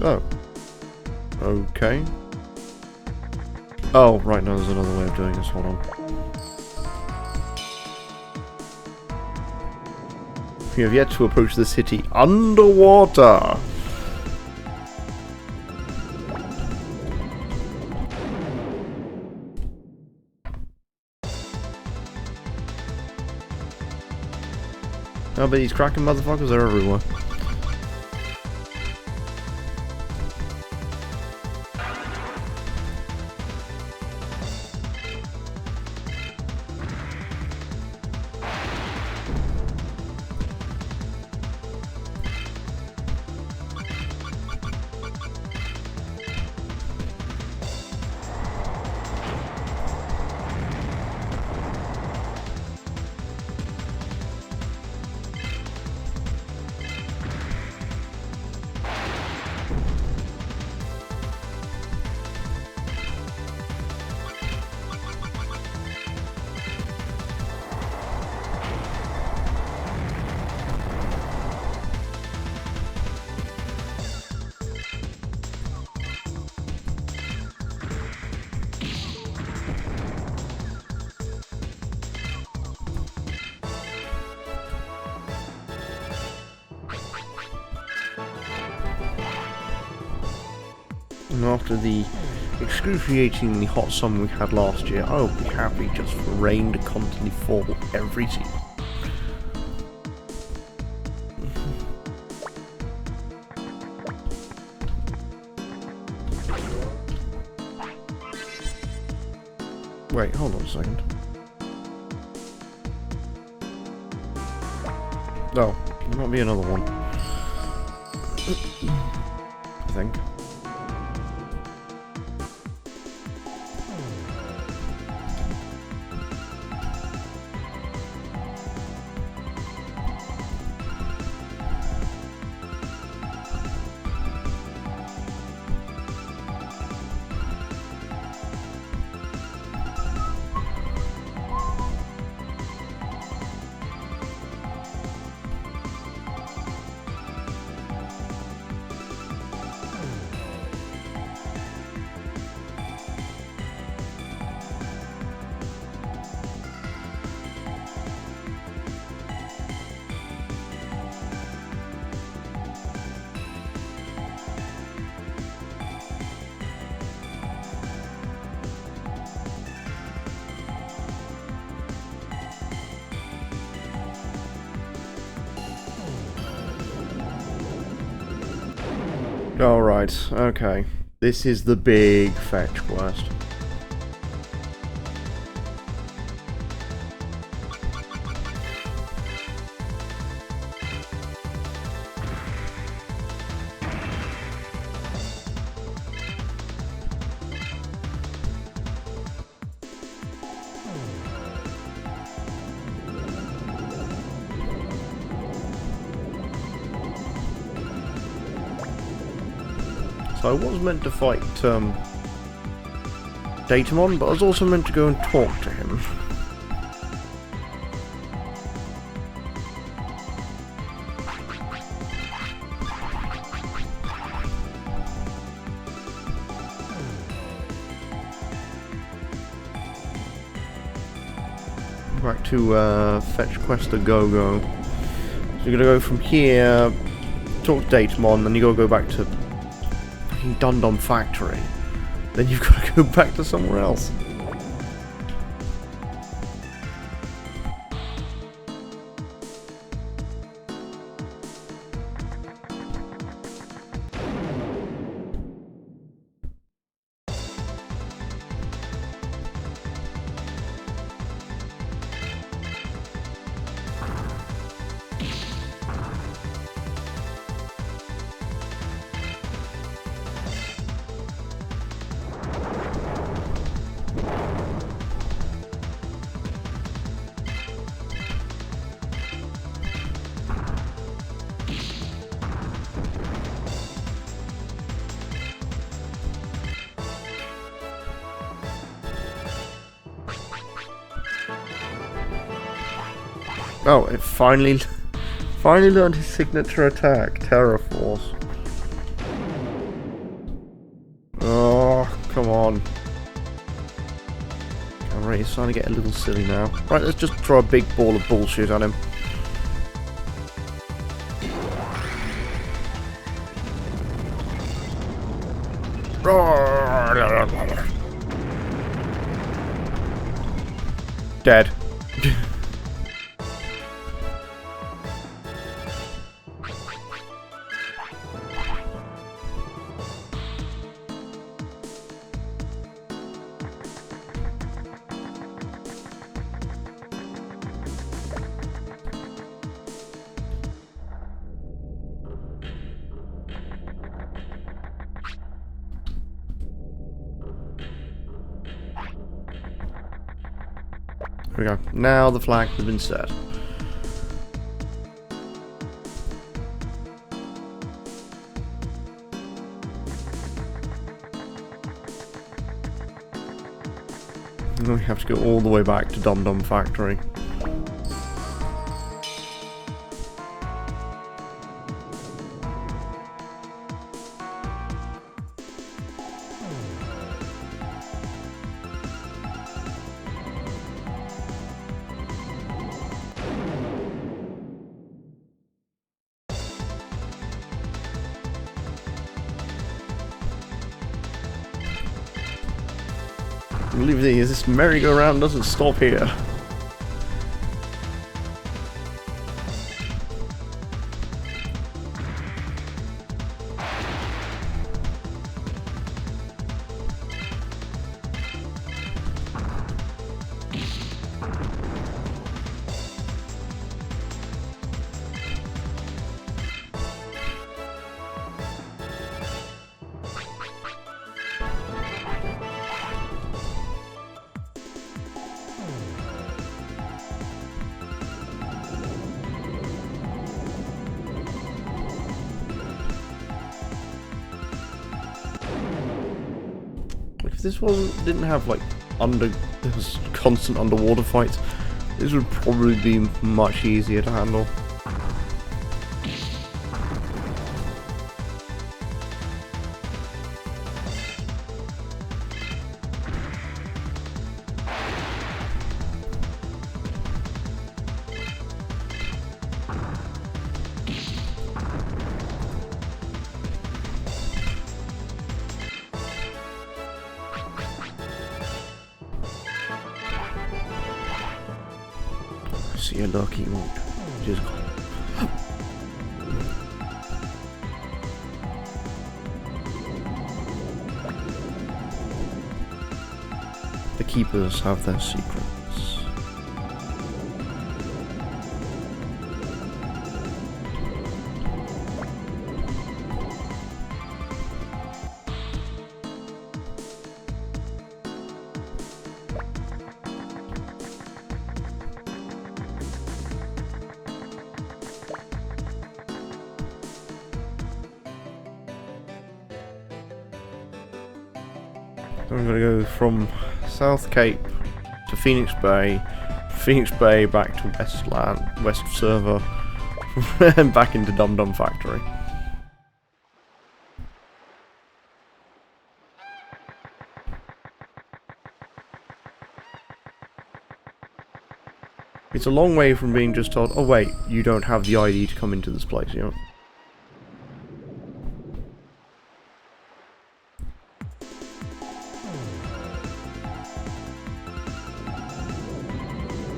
Oh. Okay. Oh, right, no, there's another way of doing this. Hold on. We have yet to approach the city underwater. Oh, but these cracking motherfuckers are everywhere. And after the excruciatingly hot summer we had last year, I would be happy just for rain to constantly fall every season. Wait, hold on a second. Oh, there might be another one. I think. Alright, okay. This is the big fetch quest. So I was meant to fight Digimon, but I was also meant to go and talk to him. Back to fetch quest a go-go. So you're gonna go from here, talk to Digimon, then you gotta go back to Dum-Dum Factory, then you've got to go back to somewhere else. Oh, it finally learned his signature attack, Terror Force. Oh, come on. Alright, he's starting to get a little silly now. Right, let's just throw a big ball of bullshit at him. Dead. There we go. Now the flag has been set. And we have to go all the way back to Dum Dum Factory. Believe me, this merry-go-round doesn't stop here. If this didn't have like this constant underwater fights, this would probably be much easier to handle. See a lucky mode. Just the keepers have their secrets. So I'm going to go from South Cape to Phoenix Bay back to West Server, and back into Dum Dum Factory. It's a long way from being just told, oh wait, you don't have the ID to come into this place, you know?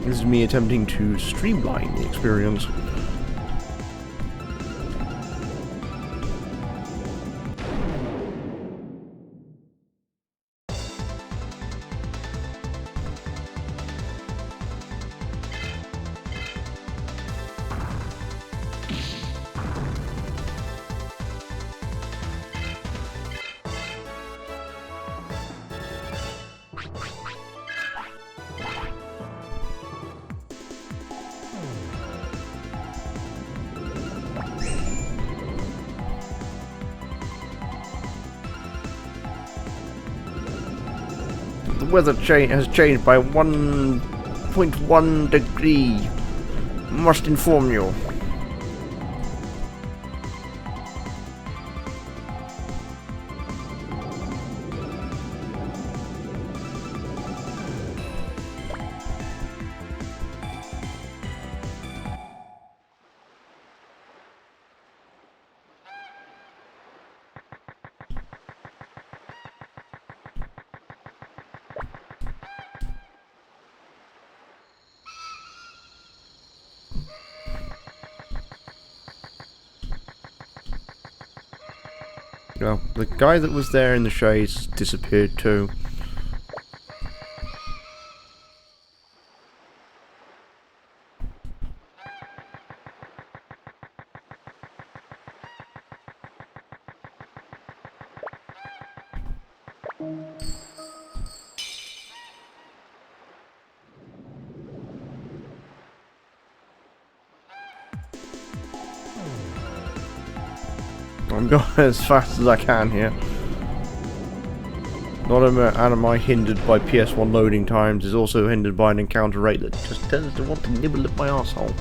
This is me attempting to streamline the experience. The weather has changed by 1.1 degree. Must inform you. Well, the guy that was there in the shades disappeared too. I'm going as fast as I can here. Not only am I hindered by PS1 loading times, is also hindered by an encounter rate that just tends to want to nibble at my arsehole.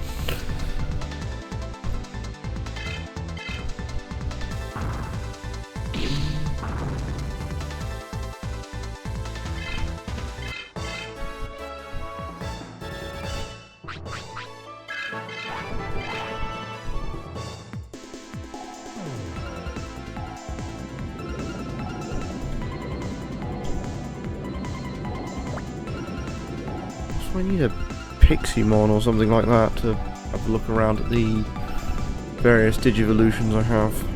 I need a Piximon or something like that to have a look around at the various Digivolutions I have.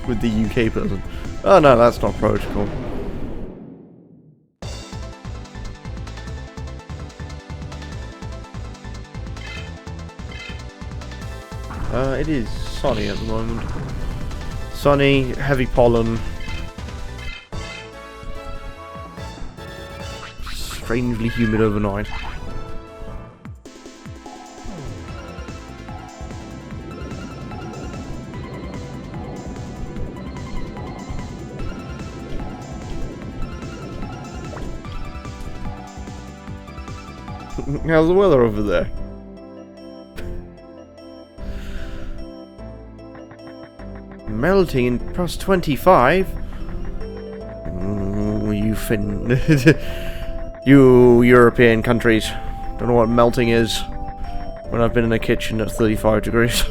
With the UK person. Oh no, that's not protocol. It is sunny at the moment. Sunny, heavy pollen. Strangely humid overnight. How's the weather over there? Melting in plus 25? You European countries don't know what melting is when I've been in a kitchen at 35 degrees.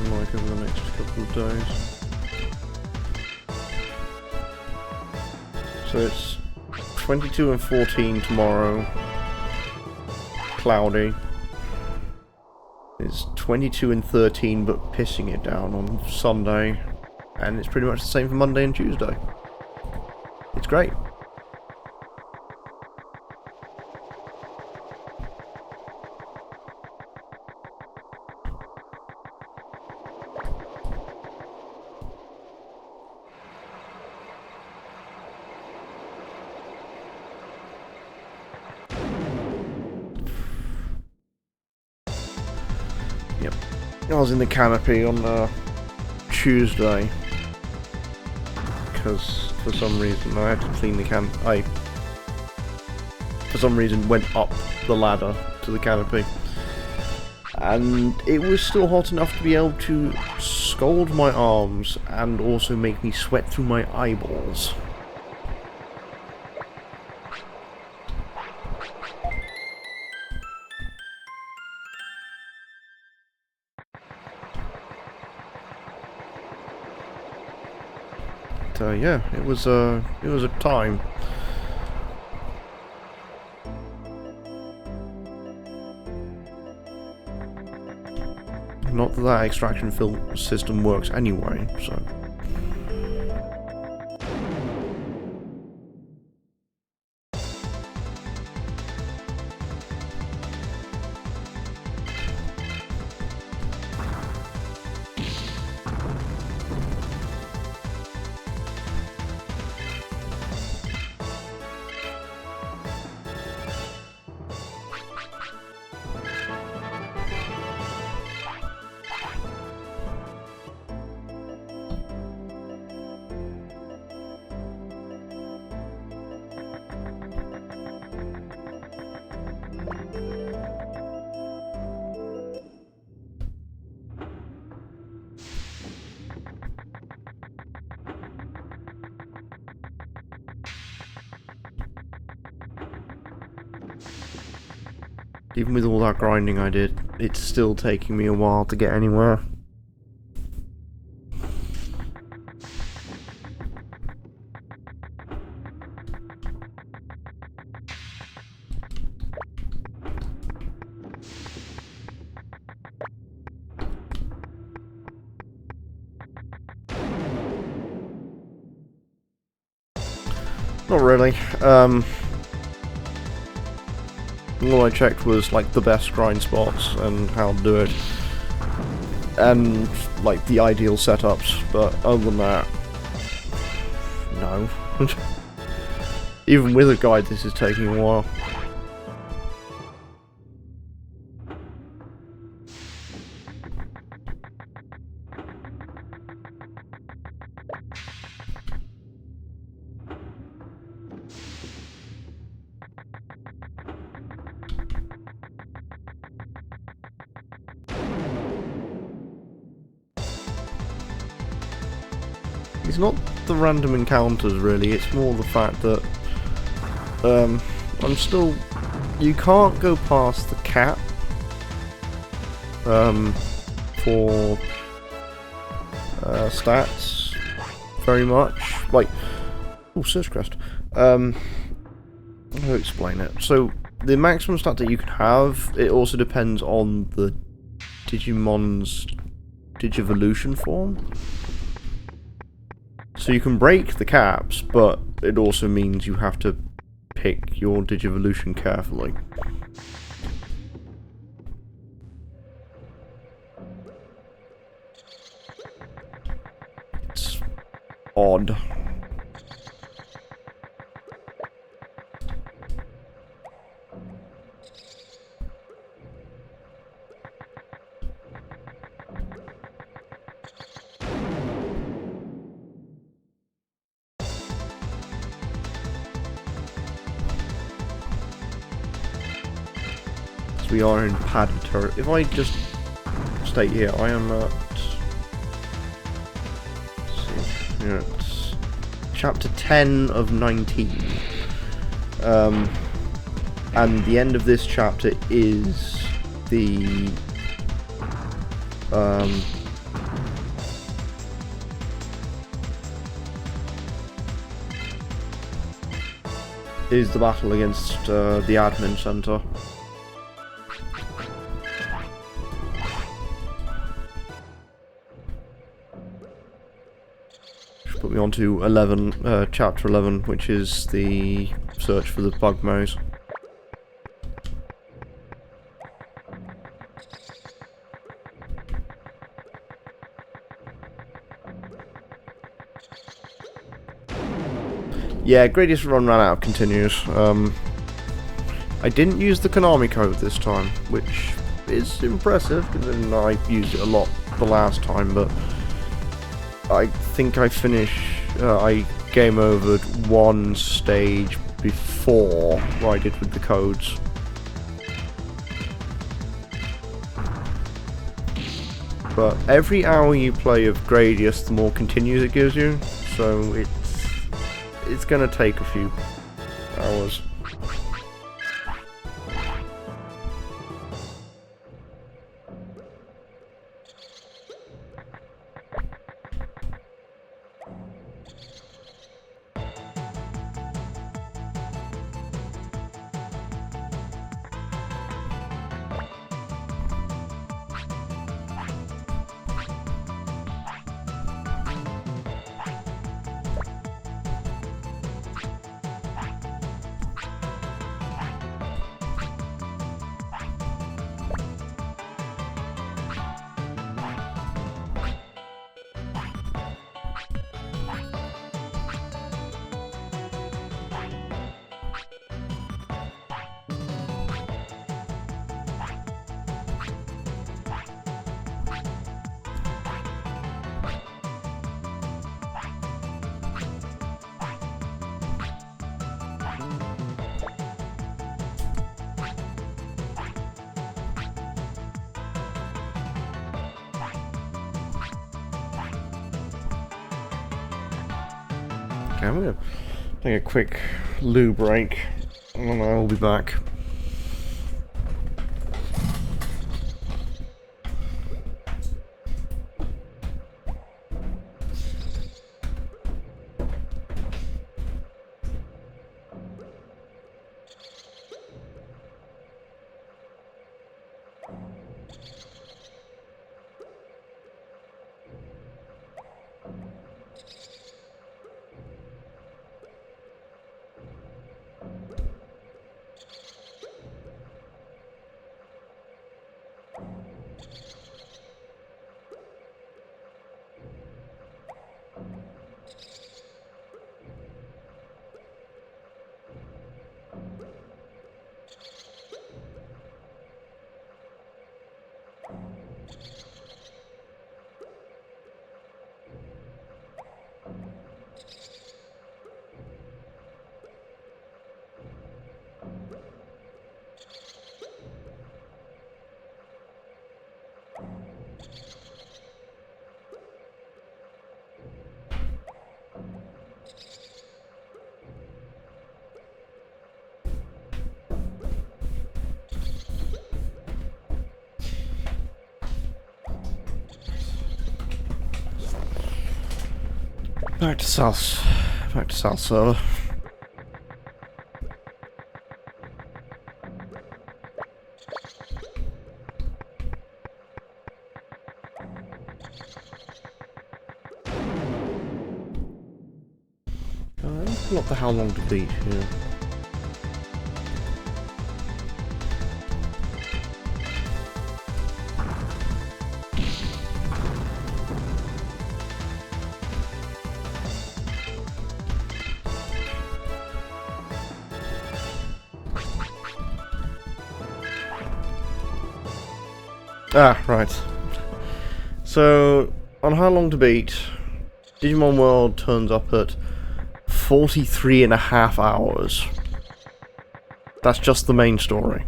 Like over the next couple of days. So it's 22 and 14 tomorrow. Cloudy. It's 22 and 13 but pissing it down on Sunday. And it's pretty much the same for Monday and Tuesday. It's great. Yep. I was in the canopy on Tuesday because for some reason I had to clean the I for some reason went up the ladder to the canopy and it was still hot enough to be able to scald my arms and also make me sweat through my eyeballs. Yeah, it was a time. Not that that extraction film system works anyway, so... Even with all that grinding I did, it's still taking me a while to get anywhere. Not really. All I checked was like the best grind spots and how to do it, and like the ideal setups. But other than that, no. Even with a guide, this is taking a while. It's not the random encounters really, it's more the fact that I'm still... You can't go past the cap for stats very much. Like, oh, search crest. How to explain it? So the maximum stat that you can have, it also depends on the Digimon's Digivolution form. So you can break the caps, but it also means you have to pick your Digivolution carefully. It's odd. We are in padded turret. If I just stay here, I am at... Let's see, yeah, it's chapter 10 of 19. And the end of this chapter is the... is the battle against the admin center. Put me on to 11, chapter 11, which is the search for the bug maze. Yeah, Gradius Run ran out of continues. I didn't use the Konami code this time, which is impressive, considering I used it a lot the last time, but I think I I game overed one stage before what I did with the codes. But every hour you play of Gradius, the more continues it gives you, so it's gonna take a few hours. Okay, I'm gonna take a quick loo break, and then I'll be back. Back to South server. Not the how long to beat here. Ah, right. So, on how long to beat, Digimon World turns up at 43.5 hours. That's just the main story.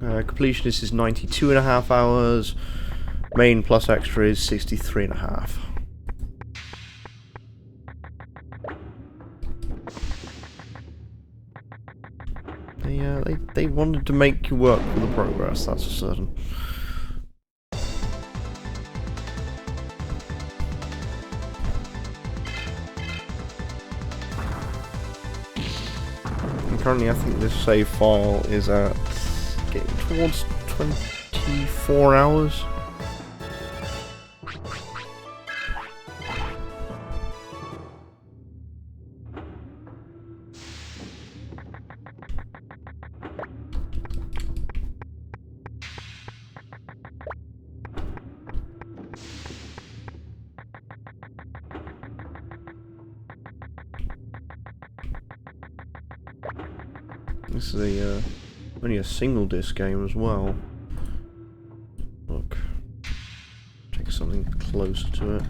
Completionist is 92.5 hours. Main plus extra is 63.5. They wanted to make you work for the progress, that's for certain. And currently I think this save file is at getting towards 24 hours. This is only a single disc game as well. Look, take something closer to it.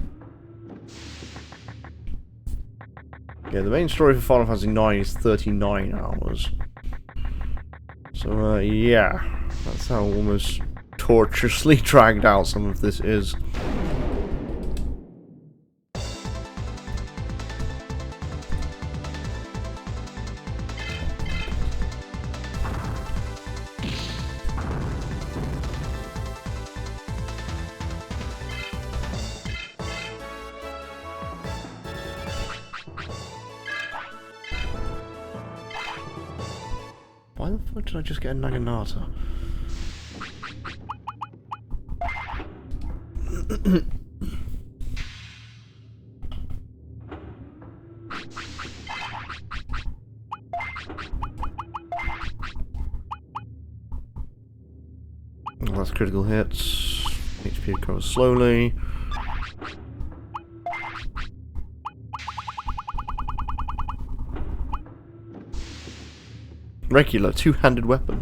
Yeah, the main story for Final Fantasy IX is 39 hours. So yeah, that's how almost tortuously dragged out some of this is. Why the fuck did I just get a Naginata? Well, that's critical hits. HP recovers slowly. Regular two-handed weapon.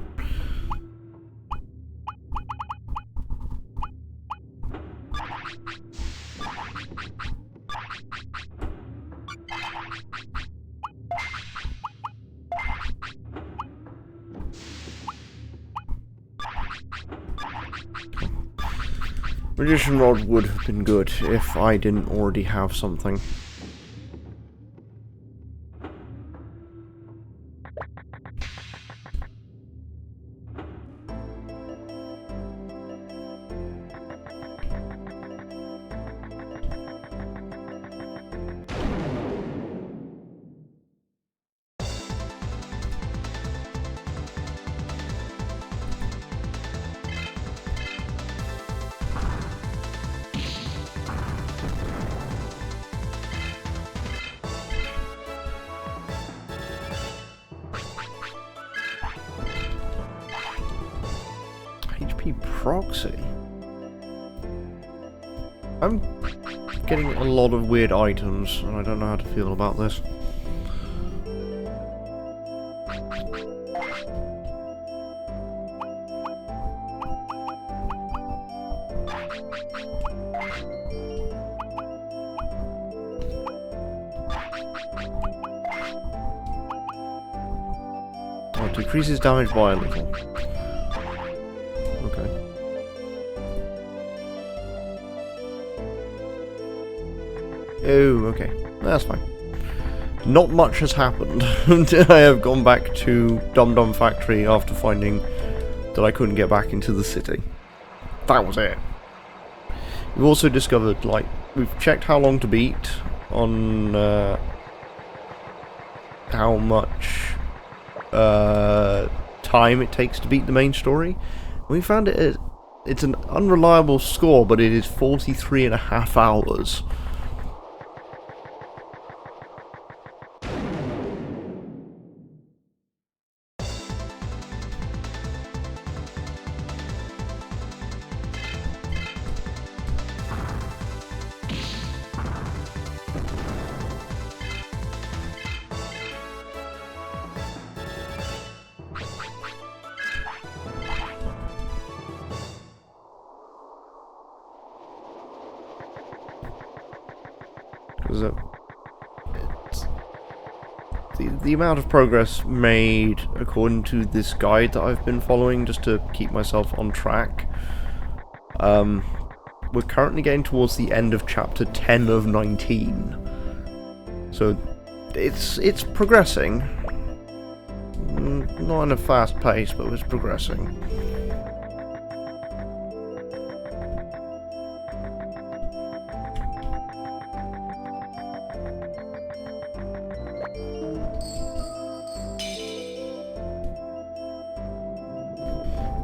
Magician Rod would have been good if I didn't already have something. HP proxy. I'm getting a lot of weird items, and I don't know how to feel about this. Oh, it decreases damage by a little. Okay. Oh, okay. That's fine. Not much has happened. I have gone back to Dum Dum Factory after finding that I couldn't get back into the city. That was it. We've also discovered, like, we've checked how long to beat on how much time it takes to beat the main story. We found it's an unreliable score, but it is 43.5 hours. The amount of progress made according to this guide that I've been following just to keep myself on track. We're currently getting towards the end of chapter 10 of 19. So it's progressing. Not in a fast pace, but it's progressing.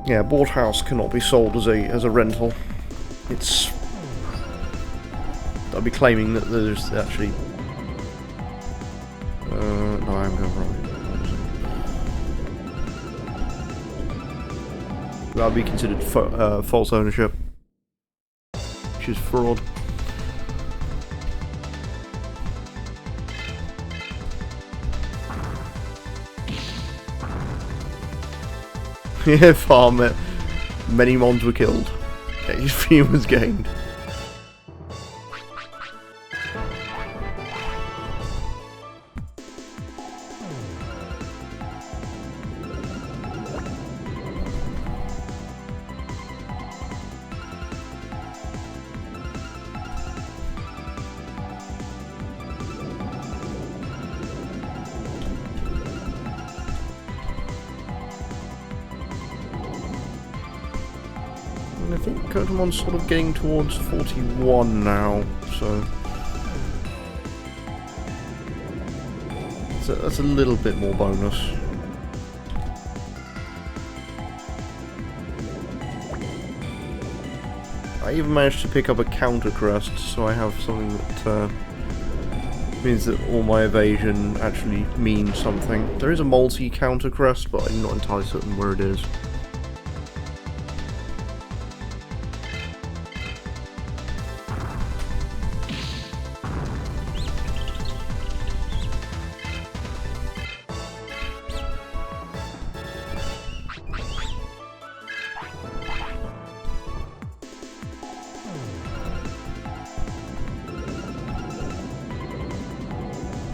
Yeah, board house cannot be sold as a rental. It's... I'll be claiming that there's actually... no, I'm going wrong. That would be considered false ownership, which is fraud. Yeah, farm it. Many mons were killed. HP was gained. I think Kotamon's sort of getting towards 41 now, so that's a little bit more bonus. I even managed to pick up a counter crest, so I have something that means that all my evasion actually means something. There is a multi-counter crest, but I'm not entirely certain where it is.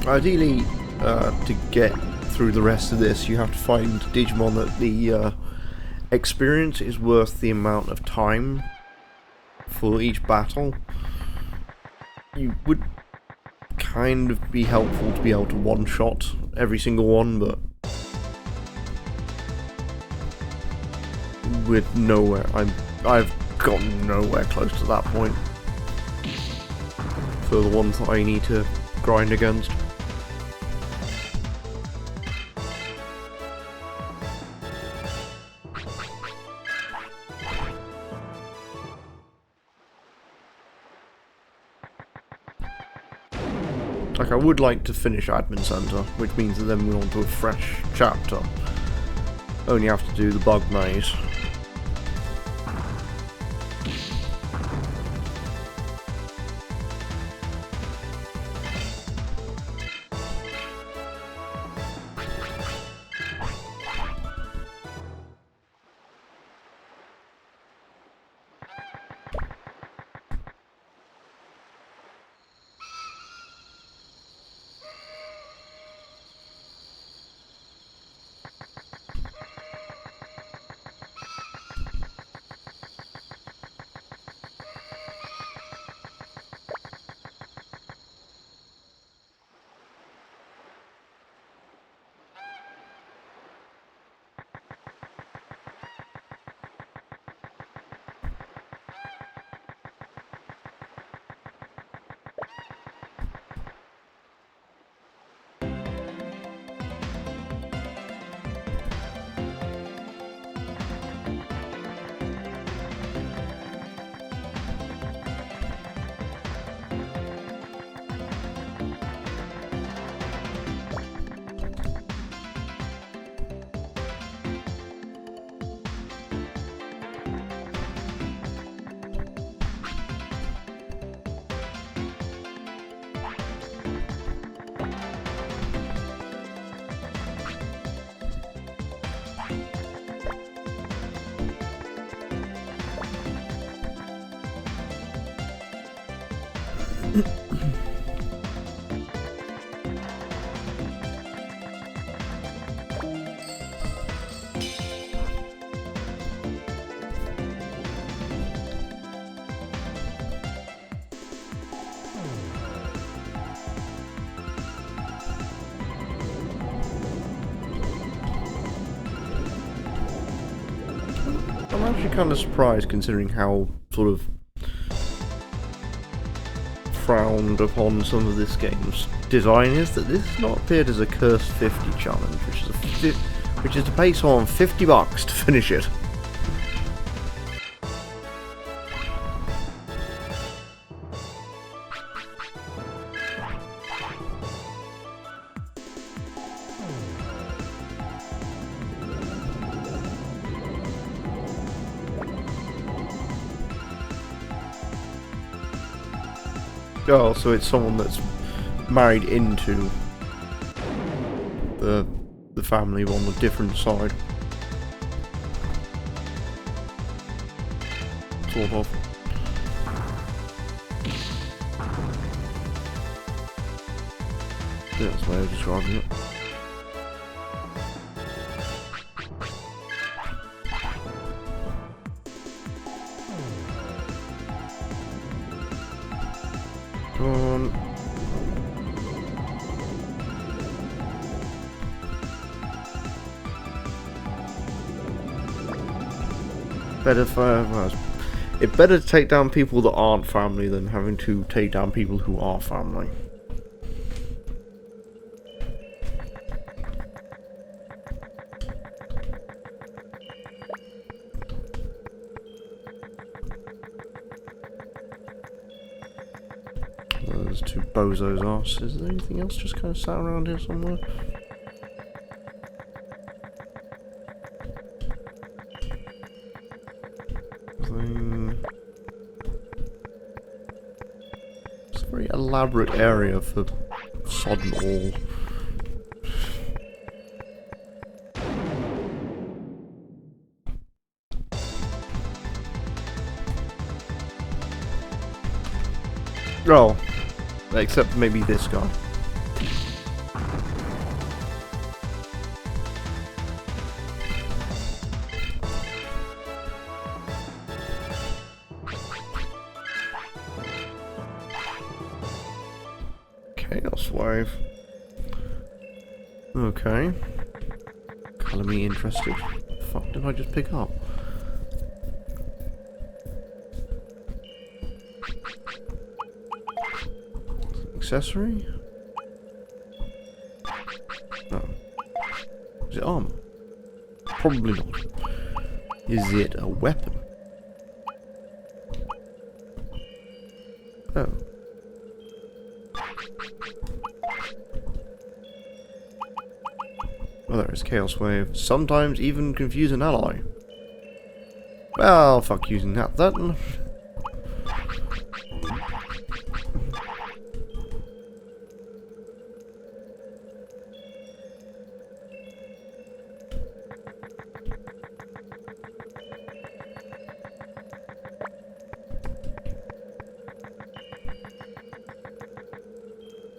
Ideally, to get through the rest of this, you have to find Digimon that the experience is worth the amount of time for each battle, you would kind of be helpful to be able to one-shot every single one, but with nowhere, I've gotten nowhere close to that point for the ones that I need to grind against. Like, I would like to finish Admin Center, which means that then we're on to a fresh chapter. Only have to do the bug maze. I'm actually kind of surprised considering how sort of frowned upon some of this game's design is, that this has not appeared as a Cursed 50 challenge, which is to pay someone $50 to finish it. Oh, so it's someone that's married into the family on the different side. Sort of. Yeah, that's the way of describing it. It's better to take down people that aren't family than having to take down people who are family. There's two bozos' arse. Is there anything else just kind of sat around here somewhere? It's a very elaborate area for sodden all. Oh, except maybe this guy. Chaos Wave. Okay. Colour me interested. The fuck did I just pick up? Accessory? No. Is it armor? Probably not. Is it a weapon? Oh. Well, there is Chaos Wave. Sometimes even confuse an ally. Well, fuck using that then.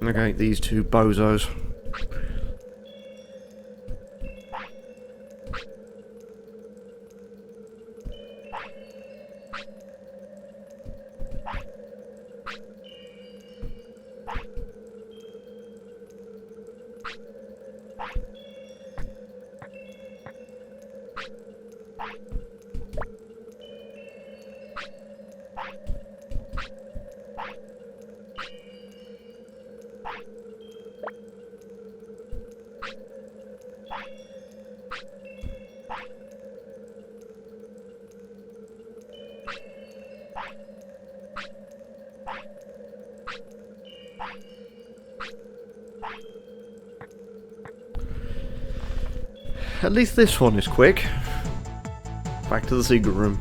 Okay, these two bozos. At least this one is quick. Back to the secret room.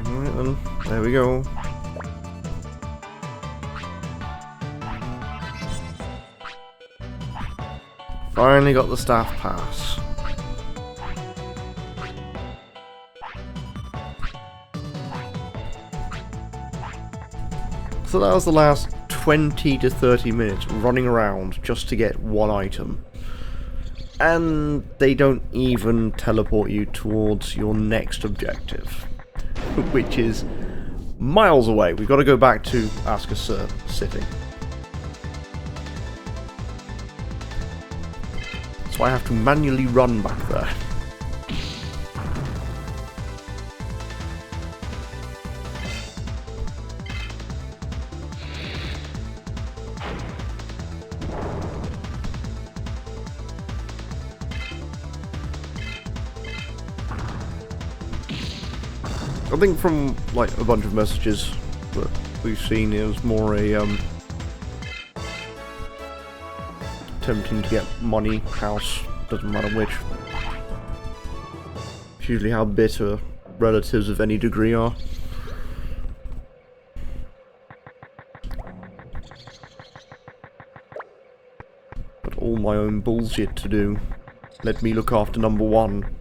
Alright then, there we go. Finally got the staff pass. So that was the last 20 to 30 minutes running around just to get one item. And they don't even teleport you towards your next objective, which is miles away. We've got to go back to Asker City. So I have to manually run back there. I think from like a bunch of messages that we've seen, it was more a attempting to get money, house, doesn't matter which. It's usually how bitter relatives of any degree are. But all my own bullshit to do. Let me look after number one.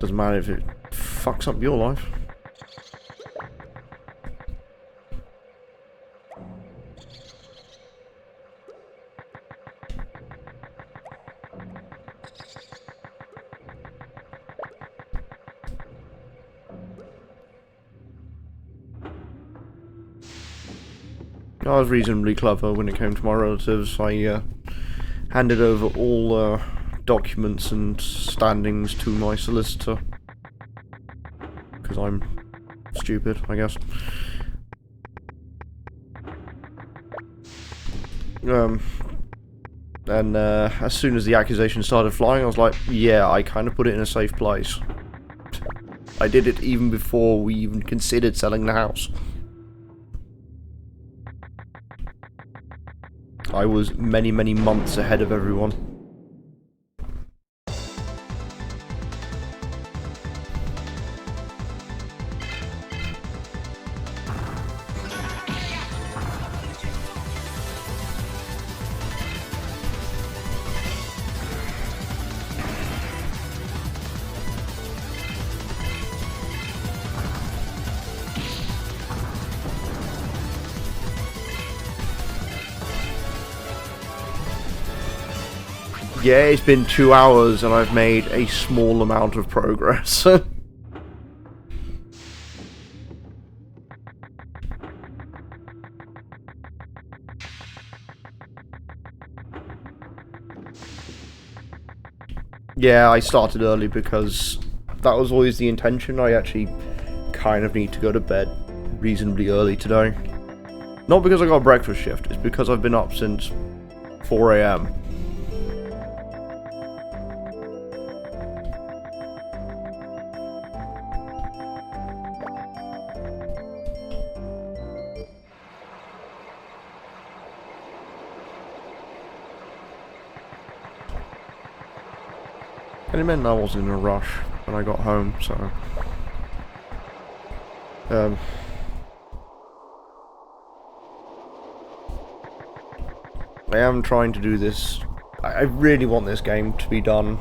Doesn't matter if it fucks up your life. I was reasonably clever when it came to my relatives. I handed over all documents and standings to my solicitor. Because I'm stupid, I guess. And as soon as the accusation started flying, I was like, yeah, I kind of put it in a safe place. I did it even before we even considered selling the house. I was many, many months ahead of everyone. Yeah, it's been 2 hours and I've made a small amount of progress. Yeah, I started early because that was always the intention. I actually kind of need to go to bed reasonably early today. Not because I got a breakfast shift, it's because I've been up since 4 AM. And it meant I wasn't in a rush when I got home, so... I am trying to do this. I really want this game to be done,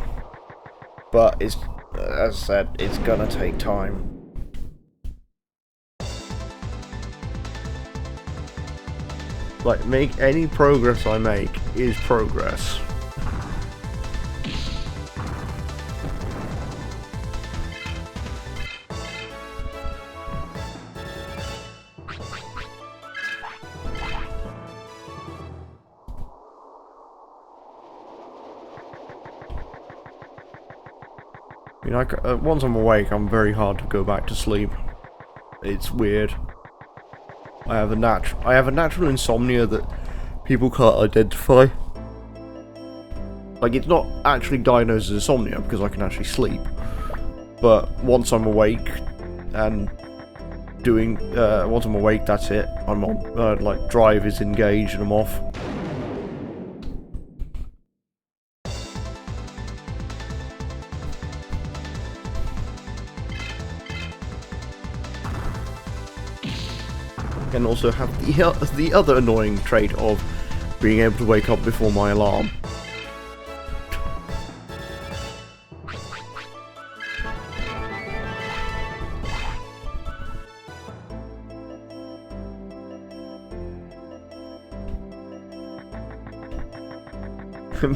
but it's, as I said, it's gonna take time. Like, any progress I make is progress. You know, once I'm awake, I'm very hard to go back to sleep. It's weird. I have a natural insomnia that people can't identify. Like, it's not actually diagnosed as insomnia because I can actually sleep. But once I'm awake and once I'm awake, that's it. I'm on, like, drive is engaged and I'm off. And also have the other annoying trait of being able to wake up before my alarm.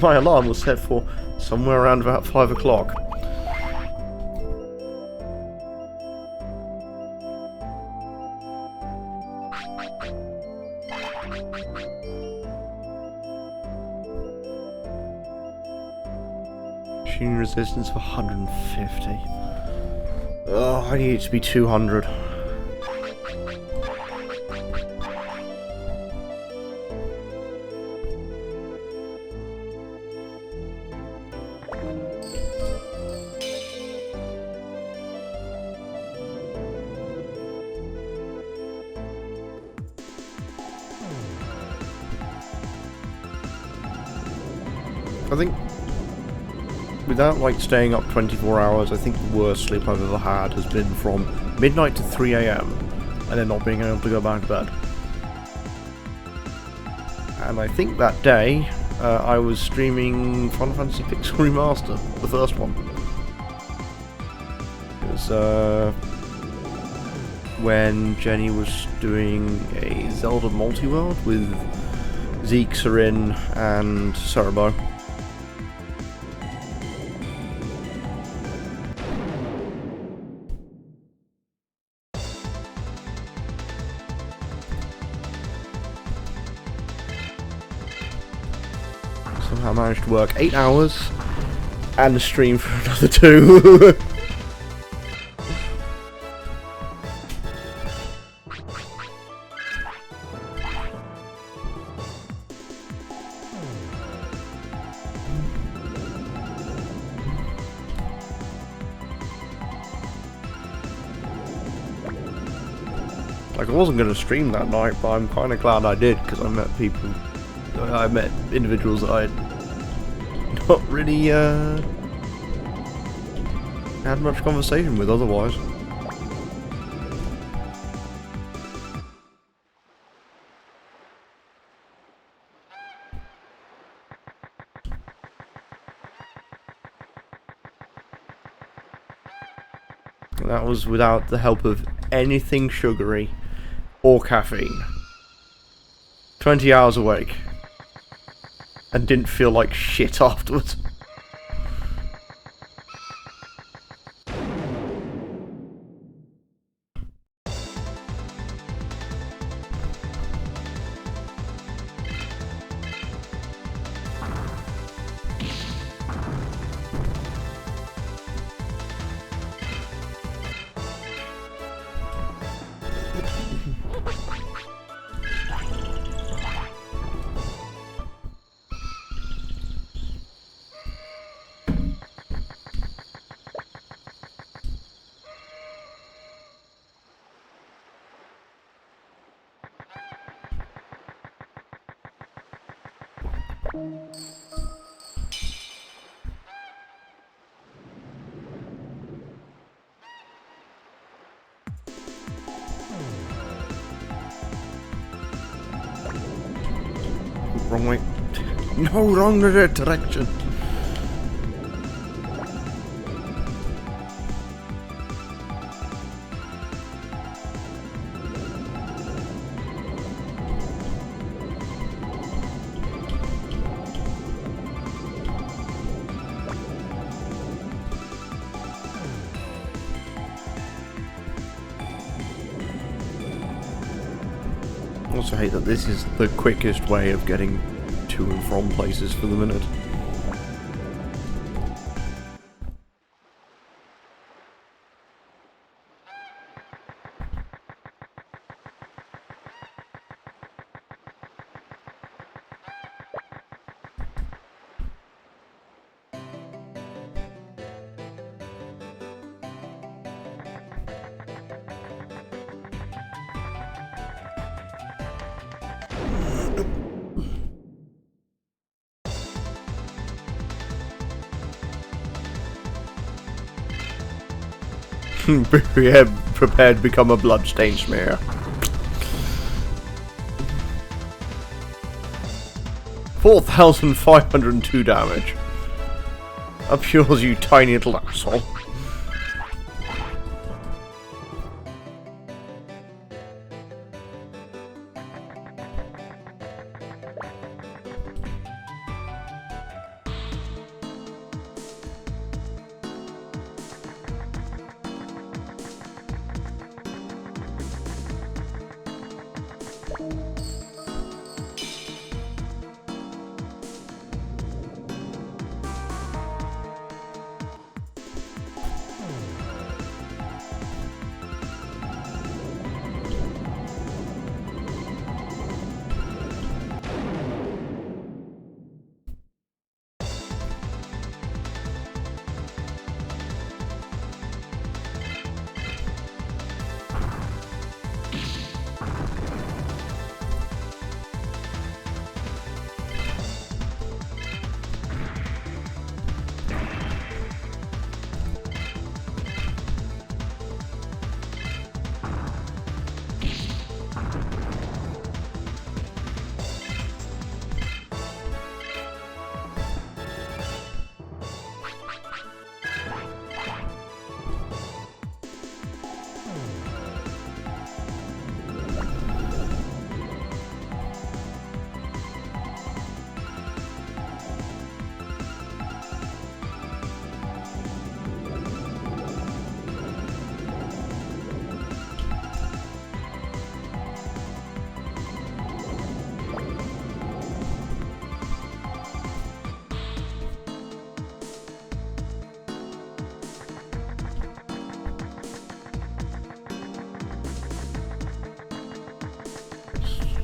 My alarm was set for somewhere around about 5 o'clock. Shooting resistance of 150. Oh, I need it to be 200. I think, without like staying up 24 hours, I think the worst sleep I've ever had has been from midnight to 3 AM and then not being able to go back to bed. And I think that day I was streaming Final Fantasy Pixel Remaster, the first one. It was when Jenny was doing a Zelda multi-world with Zeke, Sarin, and Cerebro. Somehow managed to work 8 hours and stream for another 2. Like, I wasn't going to stream that night, but I'm kind of glad I did, because I met individuals that I had not really had much conversation with otherwise. That was without the help of anything sugary or caffeine. 20 hours awake. And didn't feel like shit afterwards. Wrong way. No, wrong direction. I also hate that this is the quickest way of getting to and from places for the minute. Yeah, prepared to become a bloodstain smear. 4,502 damage. Up yours, you tiny little asshole.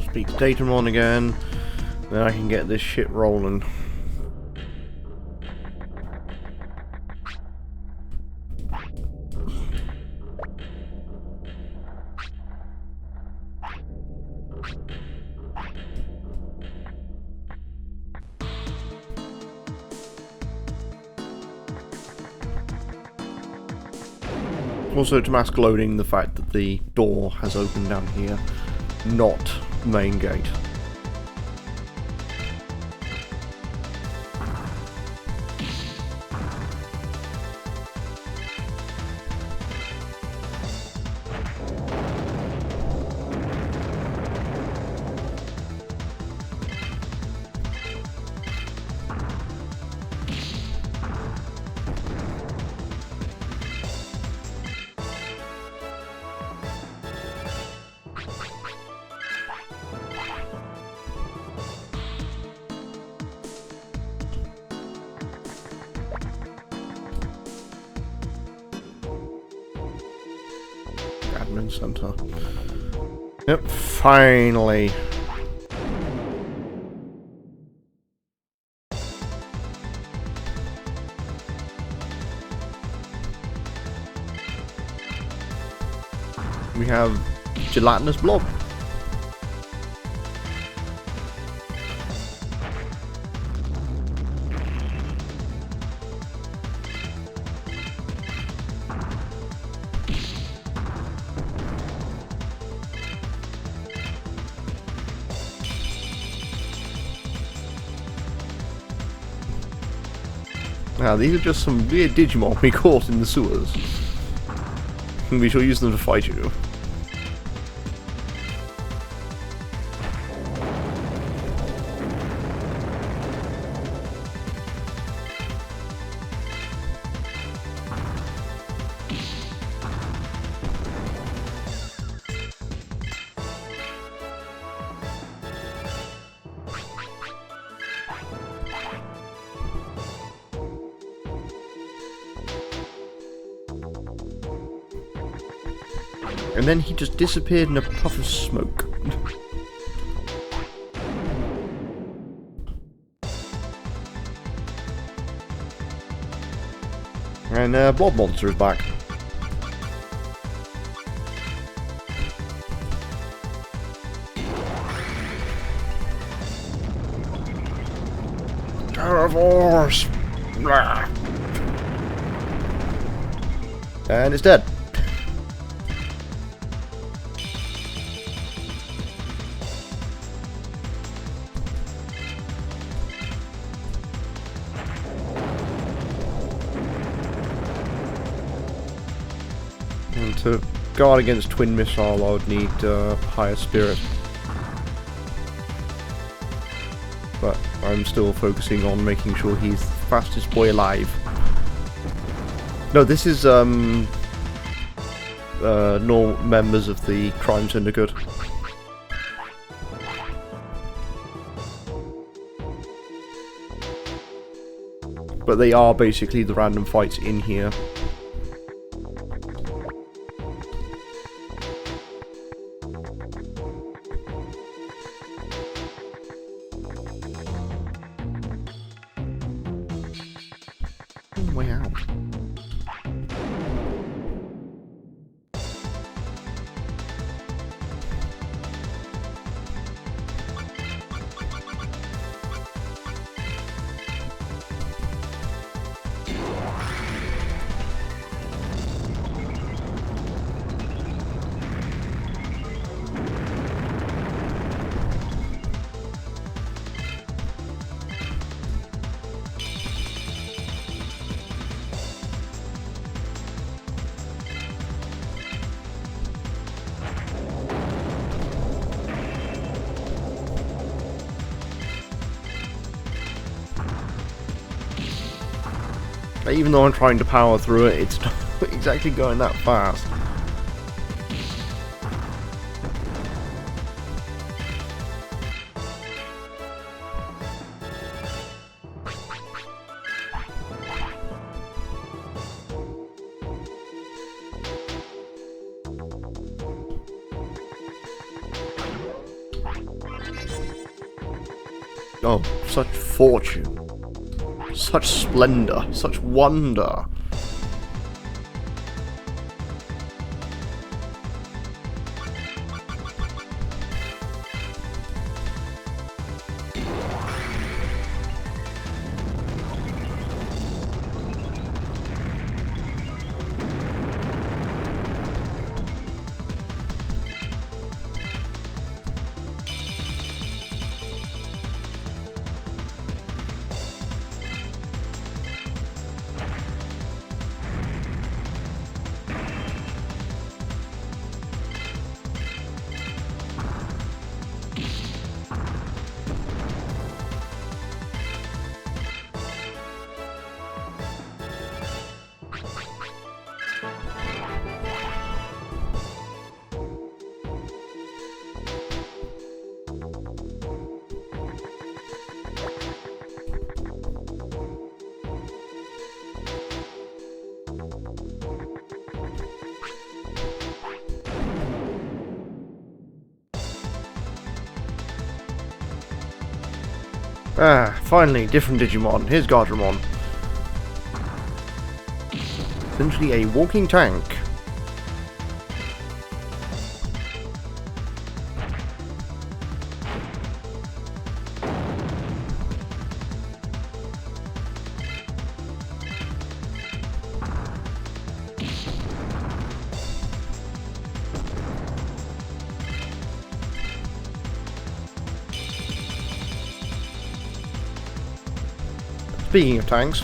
Speak to Digimon again, then I can get this shit rolling. Also to mask loading the fact that the door has opened down here, not main gate. Admin center. Yep, finally. We have gelatinous blob. Now, these are just some weird Digimon we caught in the sewers. We shall use them to fight you. And then he just disappeared in a puff of smoke. And Blob Monster is back. Terraforce! And it's dead. And to guard against Twin Missile, I would need Higher Spirit. But I'm still focusing on making sure he's the fastest boy alive. No, this is normal members of the Crime Syndicate. But they are basically the random fights in here. Way out. Even though I'm trying to power through it, it's not exactly going that fast. Oh, such fortune. Such splendor, such wonder. Ah, finally, different Digimon. Here's Gardramon. Essentially a walking tank. Speaking of tanks,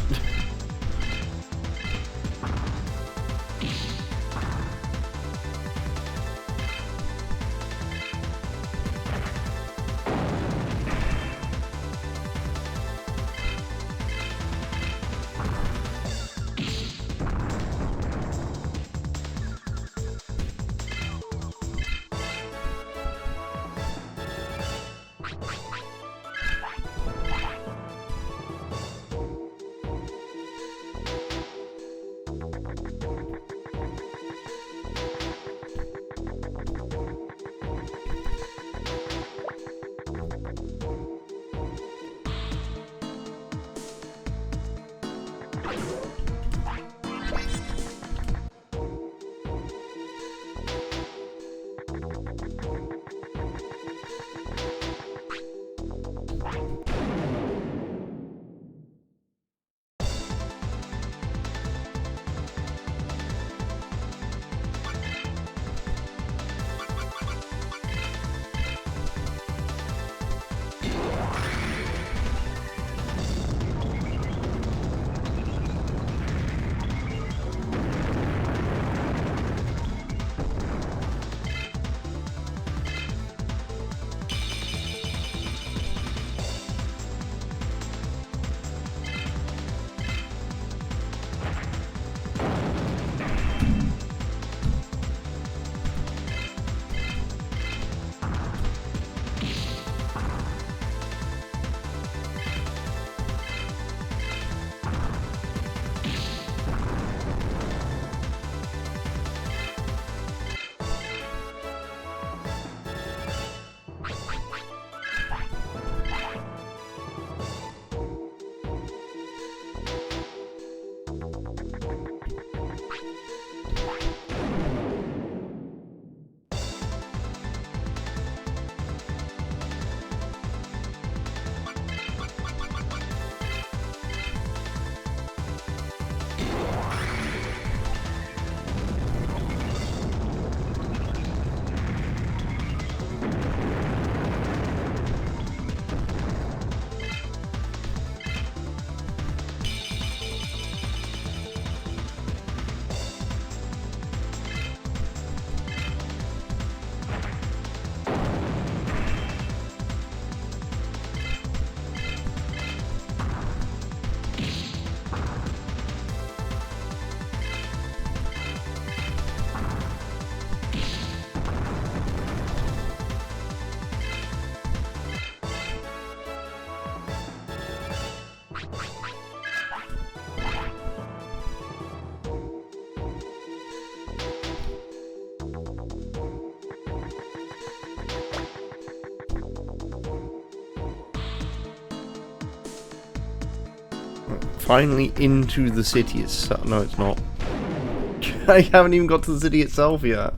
finally into the city itself. No, it's not. I haven't even got to the city itself yet.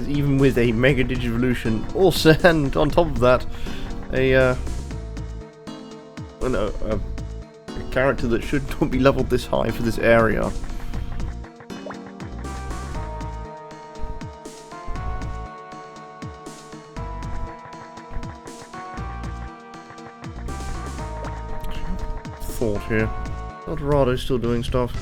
Even with a Mega Digivolution, also, and on top of that, a a character that should not be leveled this high for this area. Thought here. Eldorado's still doing stuff.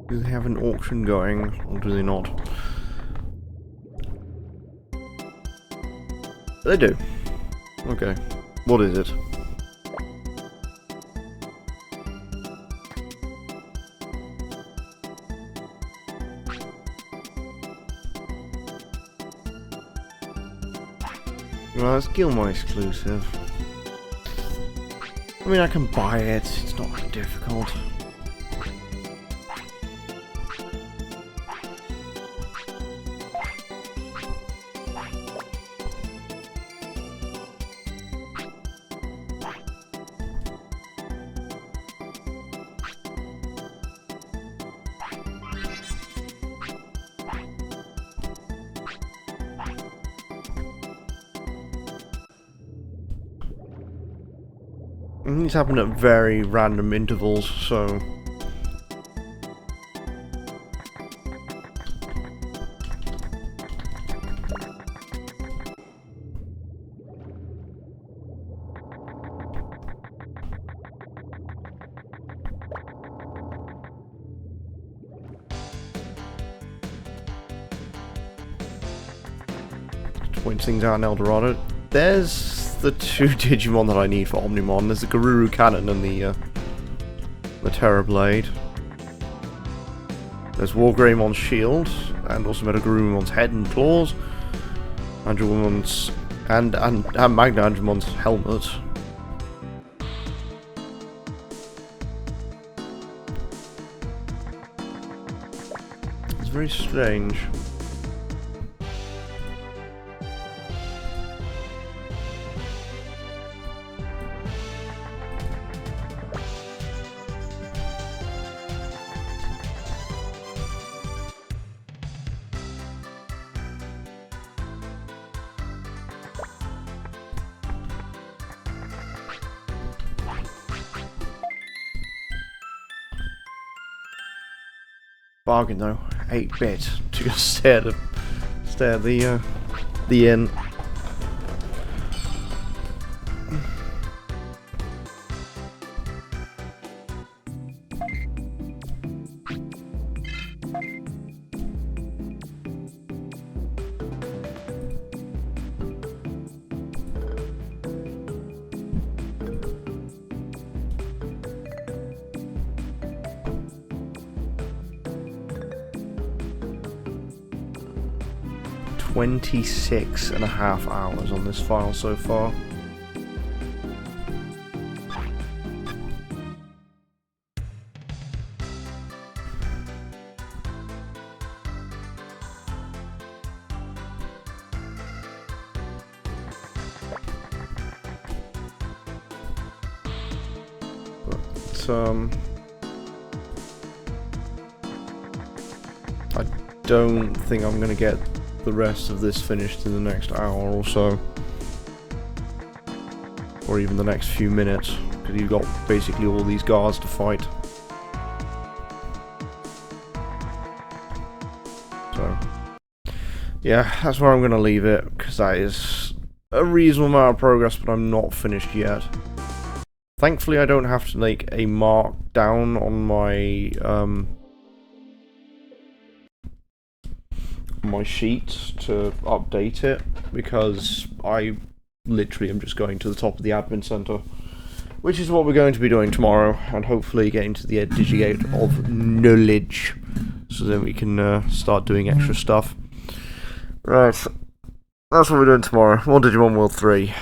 Do they have an auction going, or do they not? They do. Okay. What is it? Well, it's Gilmore exclusive. I mean, I can buy it. It's not that difficult. These happen at very random intervals, so... Just point things out in Eldorado. There's the two Digimon that I need for Omnimon. There's the Garuru Cannon and the Terrorblade. There's Wargreimon's shield, and also Metagurumon's head and claws. Angemon's and Magna Angemon's helmet. It's very strange. Bargain though, 8-bit to just stare at the inn. .26.5 hours on this file so far. But, I don't think I'm gonna get the rest of this finished in the next hour or so, or even the next few minutes, because you've got basically all these guards to fight. So yeah, that's where I'm going to leave it, because that is a reasonable amount of progress, but I'm not finished yet. Thankfully I don't have to make a mark down on my sheet to update it, because I literally am just going to the top of the admin center which is what we're going to be doing tomorrow, and hopefully getting to the Digigate of Knowledge, so then we can start doing extra stuff. Right, that's what we're doing tomorrow. More Digimon World 3.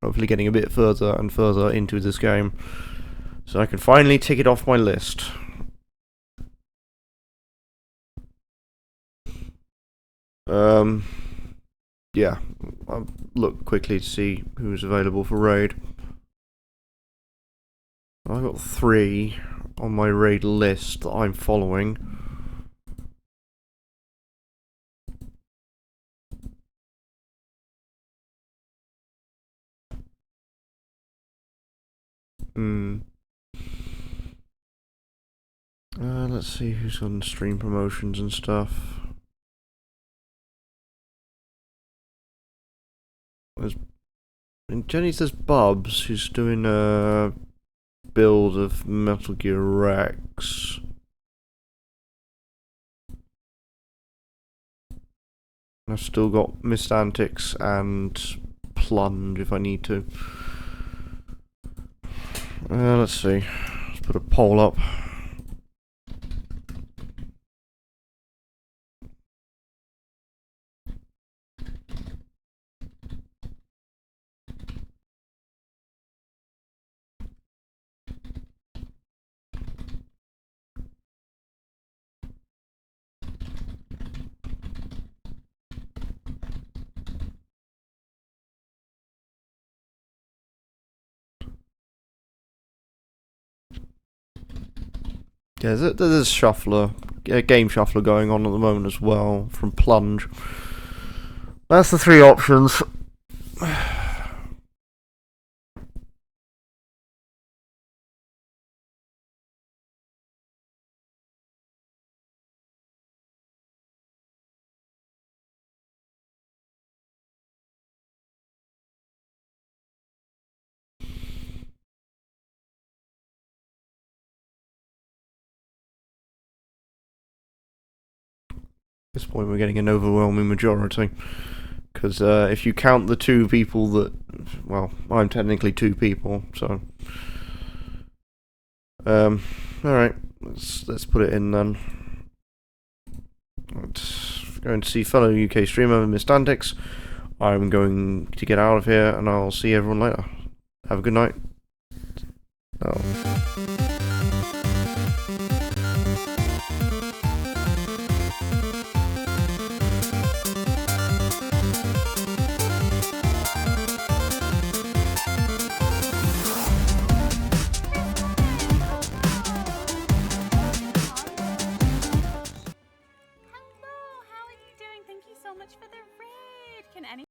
Hopefully getting a bit further and further into this game, so I can finally tick it off my list. Yeah, I'll look quickly to see who's available for raid. I've got 3 on my raid list that I'm following. Let's see who's on stream promotions and stuff. In Jenny's there's Bubs, who's doing a build of Metal Gear Rex. I've still got Mist Antics and Plunge if I need to. Let's see. Let's put a poll up. Yeah, there's a game shuffler going on at the moment as well from Plunge. That's the 3 options. At this point we're getting an overwhelming majority, because if you count the 2 people that, well, I'm technically 2 people, so alright, let's put it in then. Going to see fellow UK streamer Mist Antics. I'm going to get out of here, and I'll see everyone later. Have a good night. Hello, how are you doing? Thank you so much for the raid. Can any